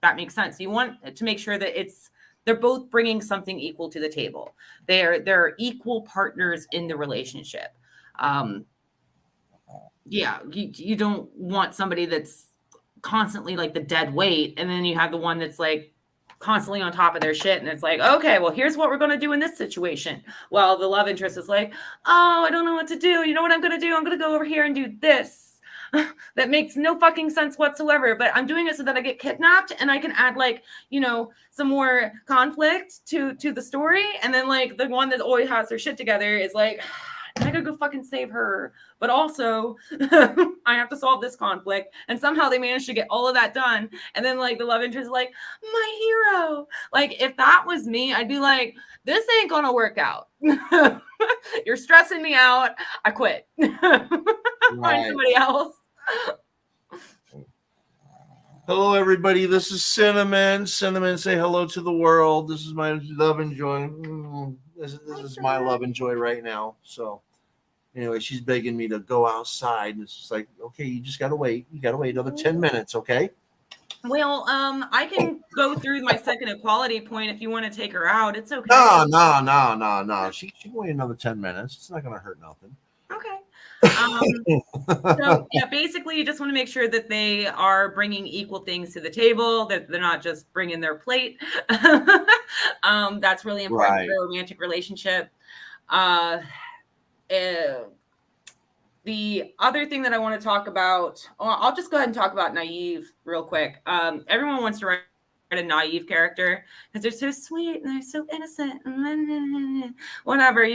that makes sense. You want to make sure that they're both bringing something equal to the table. They're equal partners in the relationship. You don't want somebody that's constantly the dead weight, and then you have the one that's constantly on top of their shit, and it's okay, well, here's what we're going to do in this situation. Well, the love interest is oh, I don't know what to do. You know what I'm going to do? I'm going to go over here and do this. That makes no fucking sense whatsoever, but I'm doing it so that I get kidnapped and I can add some more conflict to the story. And then the one that always has their shit together is I gotta go fucking save her, but also I have to solve this conflict, and somehow they managed to get all of that done. And then the love interest is my hero. If that was me, I'd be this ain't gonna work out. You're stressing me out. I quit. Find somebody else. Hello, everybody. This is Cinnamon. Cinnamon, say hello to the world. This is my love and joy. This is my love and joy right now. So, anyway, she's begging me to go outside, and it's just okay, you just gotta wait. You gotta wait another 10 minutes, okay? Well, I can go through my second equality point if you want to take her out. It's okay. No. She can wait another 10 minutes. It's not gonna hurt nothing. Okay. So yeah, basically you just want to make sure that they are bringing equal things to the table, that they're not just bringing their plate. That's really important for a romantic relationship. The other thing that I want to talk about, I'll just go ahead and talk about naive real quick. Everyone wants to write a naive character because they're so sweet and they're so innocent, whatever,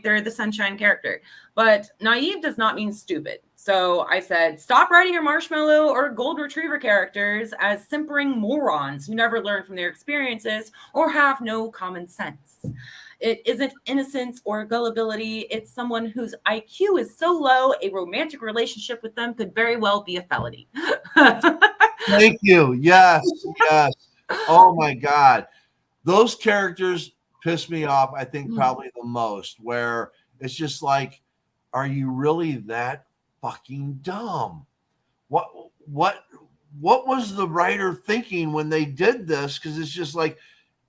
they're the sunshine character. But naive does not mean stupid. So I said, stop writing your marshmallow or gold retriever characters as simpering morons who never learn from their experiences or have no common sense. It isn't innocence or gullibility. It's someone whose IQ is so low, a romantic relationship with them could very well be a felony. Thank you. Yes. Oh my God. Those characters piss me off, I think, probably the most, where it's just are you really that fucking dumb? What was the writer thinking when they did this? Because it's just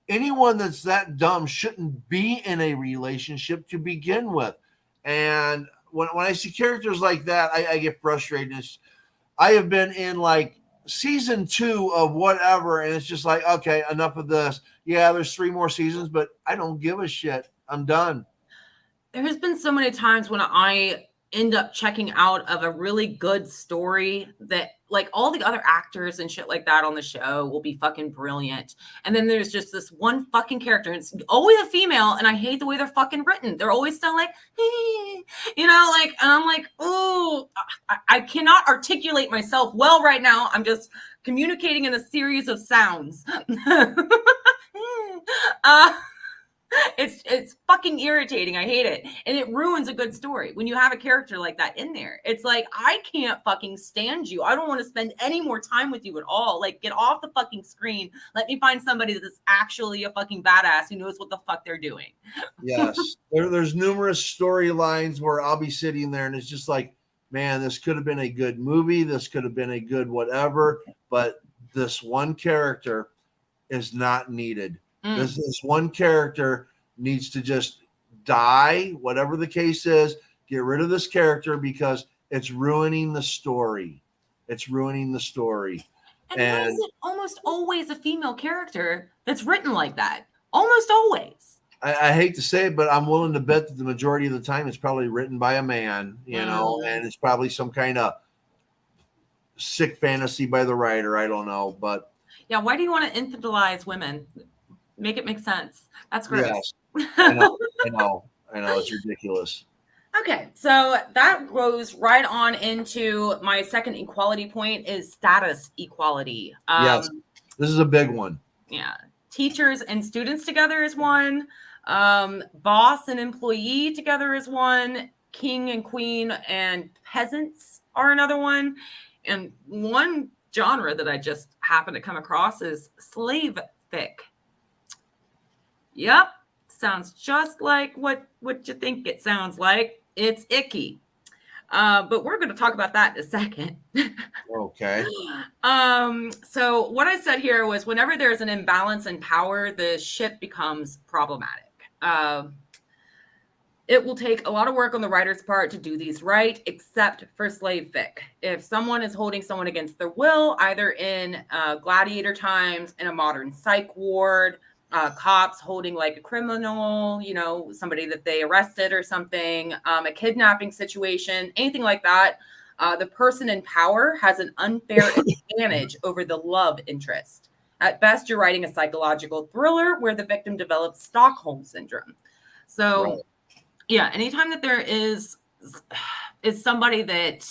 anyone that's that dumb shouldn't be in a relationship to begin with. And when I see characters like that, I get frustrated. I have been in season 2 of whatever, and it's just okay, enough of this. Yeah, there's 3 more seasons, but I don't give a shit. I'm done. There has been so many times when I end up checking out of a really good story that all the other actors and shit like that on the show will be fucking brilliant. And then there's just this one fucking character, and it's always a female, and I hate the way they're fucking written. They're always so and I'm ooh, I cannot articulate myself well right now. I'm just communicating in a series of sounds. It's fucking irritating. I hate it. And it ruins a good story when you have a character like that in there. It's like, I can't fucking stand you. I don't want to spend any more time with you at all. Like, get off the fucking screen. Let me find somebody that's actually a fucking badass who knows what the fuck they're doing. Yes. There's numerous storylines where I'll be sitting there and it's just like, man, this could have been a good movie. This could have been a good whatever, but this one character is not needed. This one character needs to just die, whatever the case is. Get rid of this character because it's ruining the story. It's ruining the story. And why is it almost always a female character that's written like that? Almost always. I hate to say it, but I'm willing to bet that the majority of the time it's probably written by a man, you know, and it's probably some kind of sick fantasy by the writer. I don't know, but yeah, why do you want to infantilize women? Make it make sense. That's gross. Yes. I know. It's ridiculous. Okay, so that goes right on into my second equality point is status equality. Yes, this is a big one. Yeah, teachers and students together is one. Boss and employee together is one. King and queen and peasants are another one. And one genre that I just happened to come across is slave fic. Yep, sounds just like what you think it sounds like. It's icky. But we're going to talk about that in a second. Okay. So what I said here was whenever there's an imbalance in power, the ship becomes problematic. It will take a lot of work on the writer's part to do these right, except for slave fic. If someone is holding someone against their will, either in gladiator times, in a modern psych ward, cops holding like a criminal, you know, somebody that they arrested or something, a kidnapping situation, anything like that, the person in power has an unfair advantage over the love interest. At best, you're writing a psychological thriller where the victim develops Stockholm syndrome. So, right. Yeah, anytime that there is somebody that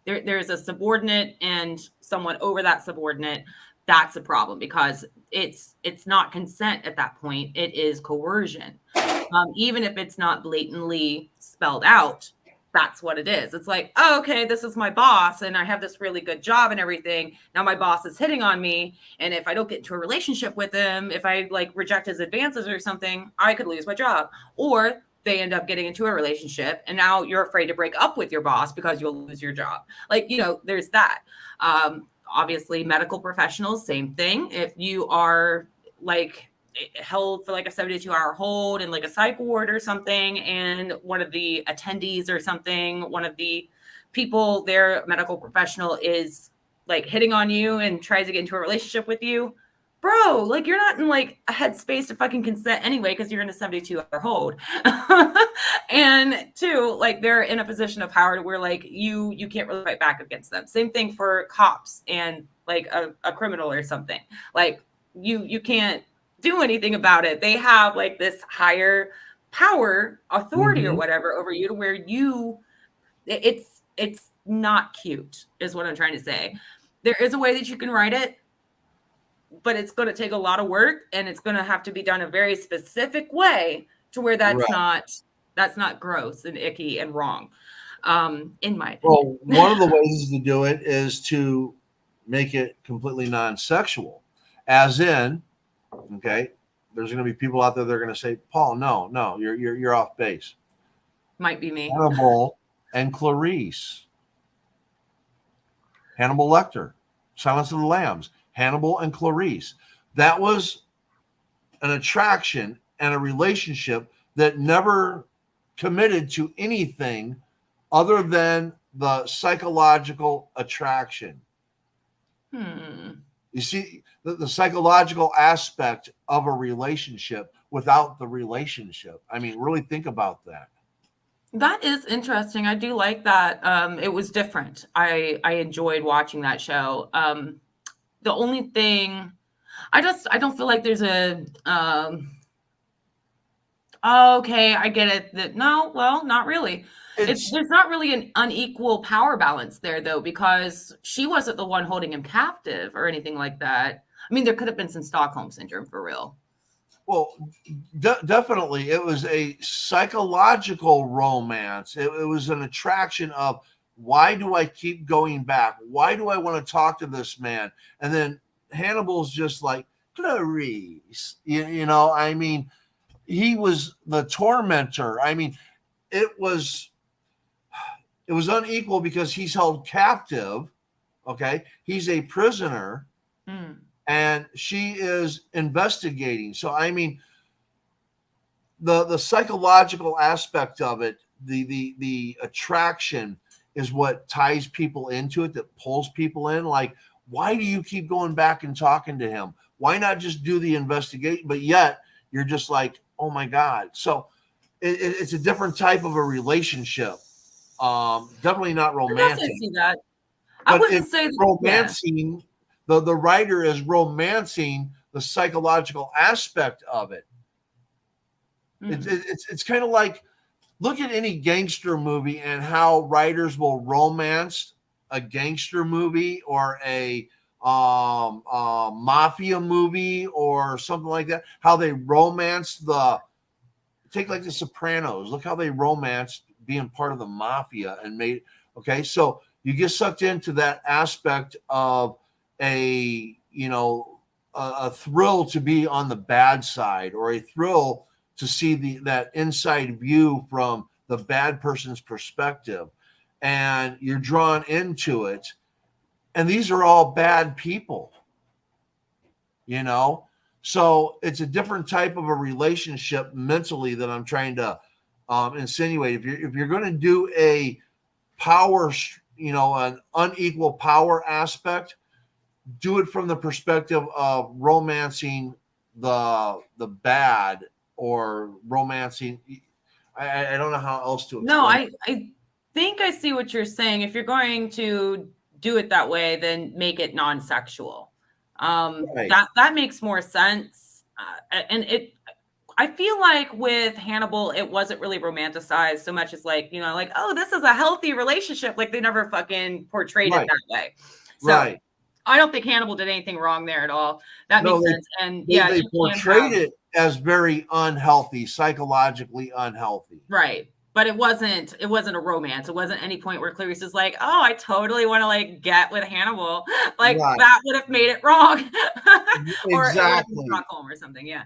there's a subordinate and someone over that subordinate, that's a problem because it's not consent at that point. It is coercion. Even if it's not blatantly spelled out, that's what it is. It's like, oh, okay, this is my boss and I have this really good job and everything. Now my boss is hitting on me. And if I don't get into a relationship with him, if I like reject his advances or something, I could lose my job. Or they end up getting into a relationship and now you're afraid to break up with your boss because you'll lose your job. Like, you know, there's that. Obviously, medical professionals, same thing. If you are like held for like a 72-hour hold in like a psych ward or something, and one of the attendees or something, one of the people, their medical professional is like hitting on you and tries to get into a relationship with you, bro, like you're not in like a headspace to fucking consent anyway because you're in a 72-hour hold. And two, like they're in a position of power to where like you can't really fight back against them. Same thing for cops and like a criminal or something. Like you can't do anything about it. They have like this higher power, authority or whatever over you to where it's not cute is what I'm trying to say. There is a way that you can write it, but it's going to take a lot of work and it's going to have to be done a very specific way to where that's not gross and icky and wrong. In my opinion. Well, one of the ways to do it is to make it completely non-sexual, as in, okay, there's going to be people out there that are going to say, Paul, no, you're off base. Might be me. Hannibal and Clarice. Hannibal Lecter, Silence of the Lambs. Hannibal and Clarice. That was an attraction and a relationship that never committed to anything other than the psychological attraction. You see, the psychological aspect of a relationship without the relationship. I mean, really think about that. That is interesting. I do like that. It was different. I enjoyed watching that show. The only thing I don't feel like there's a okay, I get it. That no, well, not really. There's not really an unequal power balance there though, because she wasn't the one holding him captive or anything like that. I mean, there could have been some Stockholm syndrome for real. Well, definitely, it was a psychological romance. It was an attraction of why do I keep going back? Why do I want to talk to this man? And then Hannibal's just like Clarice, I mean, he was the tormentor. I mean, it was it was unequal because he's held captive. Okay, he's a prisoner, and she is investigating. So I mean, the psychological aspect of it, the attraction is what ties people into it, that pulls people in. Like, why do you keep going back and talking to him? Why not just do the investigation? But yet you're just like, oh my God. So it's a different type of a relationship. Definitely not I romantic. definitely see that. I But wouldn't it's say that, romancing. The writer is romancing the psychological aspect of it. It's kind of like, look at any gangster movie and how writers will romance a gangster movie or a mafia movie or something like that. How they romance take like the Sopranos. Look how they romanced being part of the mafia and made. Okay, so you get sucked into that aspect of a thrill to be on the bad side, or a thrill to see that inside view from the bad person's perspective, and you're drawn into it. And these are all bad people, so it's a different type of a relationship mentally that I'm trying to insinuate. If you're going to do a power, an unequal power aspect, do it from the perspective of romancing the bad, or romancing. I don't know how else to explain. No, I think I see what you're saying. If you're going to do it that way, then make it non-sexual. Right. That makes more sense. I feel like with Hannibal, it wasn't really romanticized so much as like, like, oh, this is a healthy relationship. Like, they never fucking portrayed it that way. So Right. I don't think Hannibal did anything wrong there at all. That makes sense. And they portrayed it as very unhealthy, psychologically unhealthy. Right. But it wasn't a romance. It wasn't any point where Clarice is like, oh, I totally want to like get with Hannibal. Like, that would have made it wrong. Or exactly. Stockholm or something. Yeah.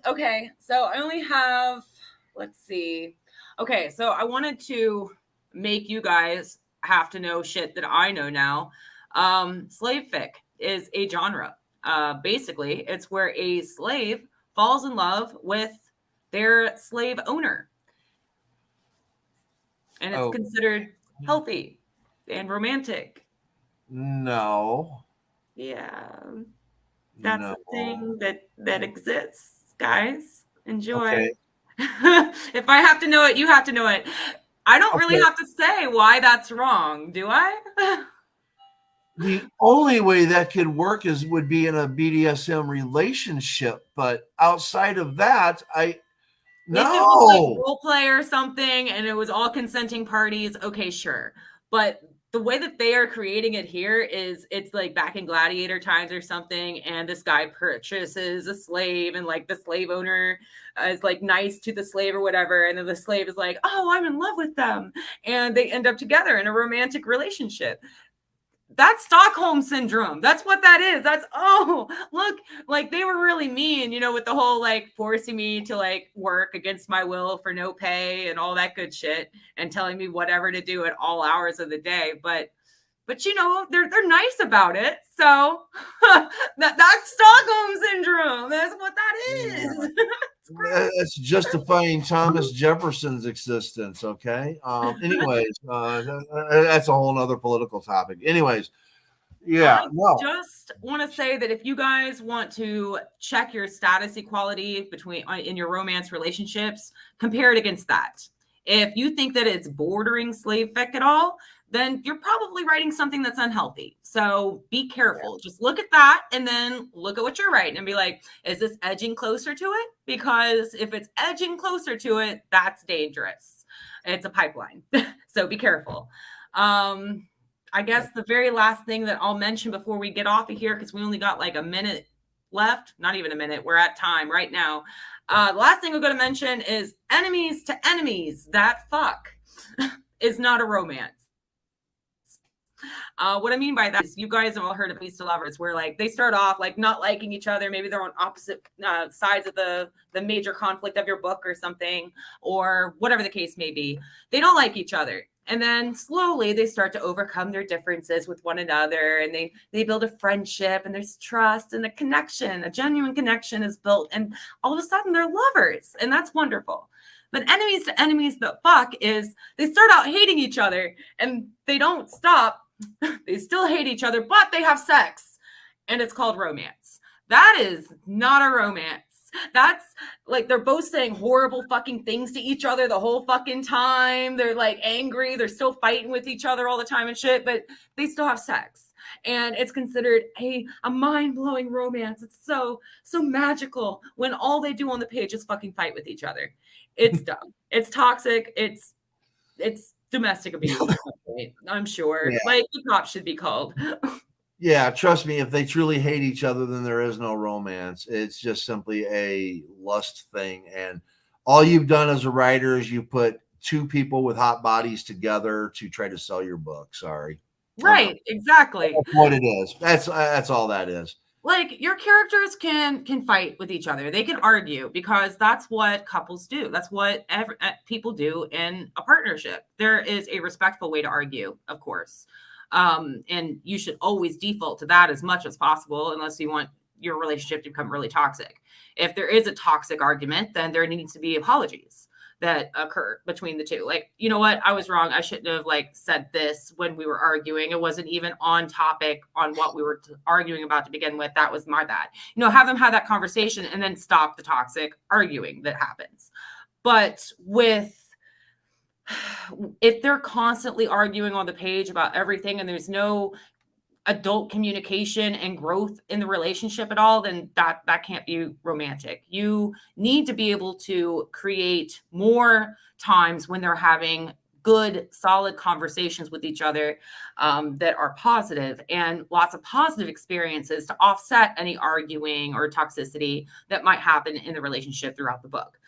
Okay. So I only have, let's see. Okay. So I wanted to make you guys have to know shit that I know now. Slave fic is a genre. Basically, it's where a slave falls in love with their slave owner. And it's considered healthy and romantic. No. Yeah. That's the thing that exists, guys. Enjoy. Okay. If I have to know it, you have to know it. I don't really have to say why that's wrong, do I? The only way that could work would be in a BDSM relationship, but outside of that, no. If it was like role play or something and it was all consenting parties, okay, sure. But the way that they are creating it here is it's like back in gladiator times or something, and this guy purchases a slave, and like the slave owner is like nice to the slave or whatever, and then the slave is like, oh, I'm in love with them, and they end up together in a romantic relationship. That's Stockholm syndrome. That's what that is. That's, oh, look, like they were really mean, with the whole like forcing me to like work against my will for no pay and all that good shit, and telling me whatever to do at all hours of the day. But they're nice about it. So that's Stockholm syndrome. That's what that is. It's justifying Thomas Jefferson's existence. Okay. Anyways, that's a whole nother political topic. Anyways, yeah. I just want to say that if you guys want to check your status equality in your romance relationships, compare it against that. If you think that it's bordering slave fic at all, then you're probably writing something that's unhealthy. So be careful. Just look at that and then look at what you're writing and be like, is this edging closer to it? Because if it's edging closer to it, that's dangerous. It's a pipeline. So be careful. I guess the very last thing that I'll mention before we get off of here, because we only got like a minute left, not even a minute. We're at time right now. The last thing I'm going to mention is enemies to enemies. That fuck is not a romance. What I mean by that is you guys have all heard of enemies to lovers, where like they start off like not liking each other. Maybe they're on opposite sides of the major conflict of your book or something, or whatever the case may be. They don't like each other. And then slowly they start to overcome their differences with one another, and they build a friendship, and there's trust and a connection, a genuine connection is built, and all of a sudden they're lovers, and that's wonderful. But enemies to enemies that fuck is they start out hating each other and they don't stop. They still hate each other, but they have sex, and it's called romance. That is not a romance. That's like they're both saying horrible fucking things to each other the whole fucking time. They're like angry. They're still fighting with each other all the time and shit, but they still have sex. And it's considered a mind-blowing romance. It's so magical when all they do on the page is fucking fight with each other. It's dumb. It's toxic. It's domestic abuse. I'm sure. Yeah. Like the cops should be called. Yeah, trust me, if they truly hate each other, then there is no romance. It's just simply a lust thing. And all you've done as a writer is you put two people with hot bodies together to try to sell your book. Sorry. Right, exactly. That's what it is. That's all that is. Like your characters can fight with each other. They can argue because that's what couples do. That's what people do in a partnership. There is a respectful way to argue, of course. And you should always default to that as much as possible, unless you want your relationship to become really toxic. If there is a toxic argument, then there needs to be apologies that occur between the two. Like, you know what? I was wrong. I shouldn't have like said this when we were arguing. It wasn't even on topic on what we were arguing about to begin with. That was my bad. You know, have them have that conversation and then stop the toxic arguing that happens. But if they're constantly arguing on the page about everything and there's no adult communication and growth in the relationship at all, then that can't be romantic. You need to be able to create more times when they're having good, solid conversations with each other that are positive, and lots of positive experiences to offset any arguing or toxicity that might happen in the relationship throughout the book.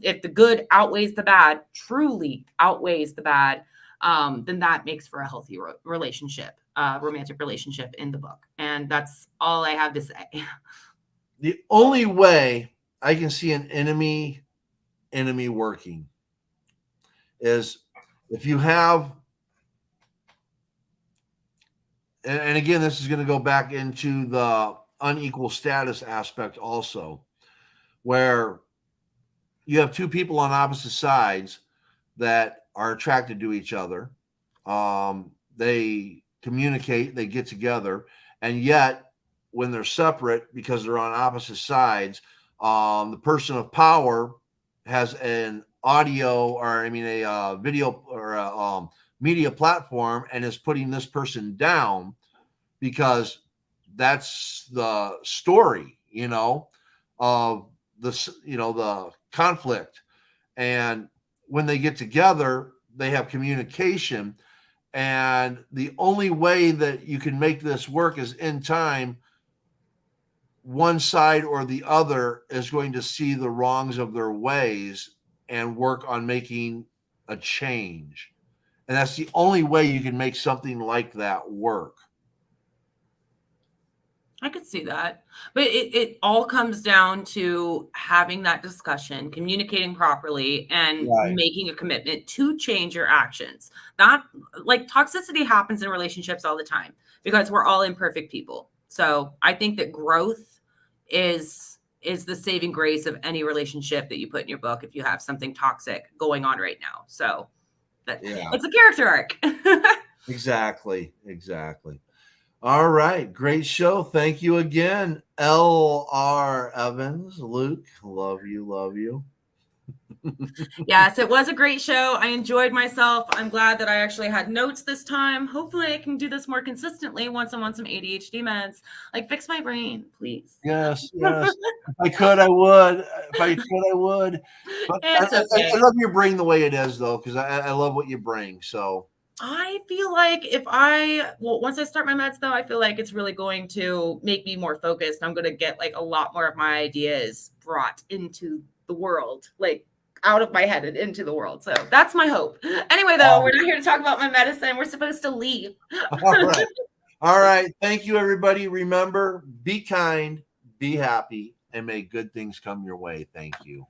If the good outweighs the bad, truly outweighs the bad, then that makes for a healthy relationship, romantic relationship in the book. And that's all I have to say. The only way I can see an enemy working is if you have, and again, this is going to go back into the unequal status aspect also, where you have two people on opposite sides that are attracted to each other. They communicate, they get together, and yet when they're separate because they're on opposite sides, the person of power has an audio or a video or a media platform and is putting this person down because that's the story, of the conflict. And when they get together, they have communication. And the only way that you can make this work is in time, one side or the other is going to see the wrongs of their ways and work on making a change. And that's the only way you can make something like that work. I could see that. But it all comes down to having that discussion, communicating properly, and making a commitment to change your actions. That, like, toxicity happens in relationships all the time because we're all imperfect people. So I think that growth is the saving grace of any relationship that you put in your book if you have something toxic going on right now. So it's a character arc. Exactly. All right. Great show. Thank you again, L.R. Evans. Luke, love you. Yes, it was a great show. I enjoyed myself. I'm glad that I actually had notes this time. Hopefully I can do this more consistently once I'm on some ADHD meds. Like, fix my brain, please. Yes. If I could, I would. But It's okay. I love your brain the way it is, though, because I love what you bring. So I feel like once I start my meds though, I feel like it's really going to make me more focused. I'm going to get like a lot more of my ideas brought into the world, like out of my head and into the world. So that's my hope. Anyway, though, we're not here to talk about my medicine. We're supposed to leave. All right. All right. Thank you, everybody. Remember, be kind, be happy, and may good things come your way. Thank you.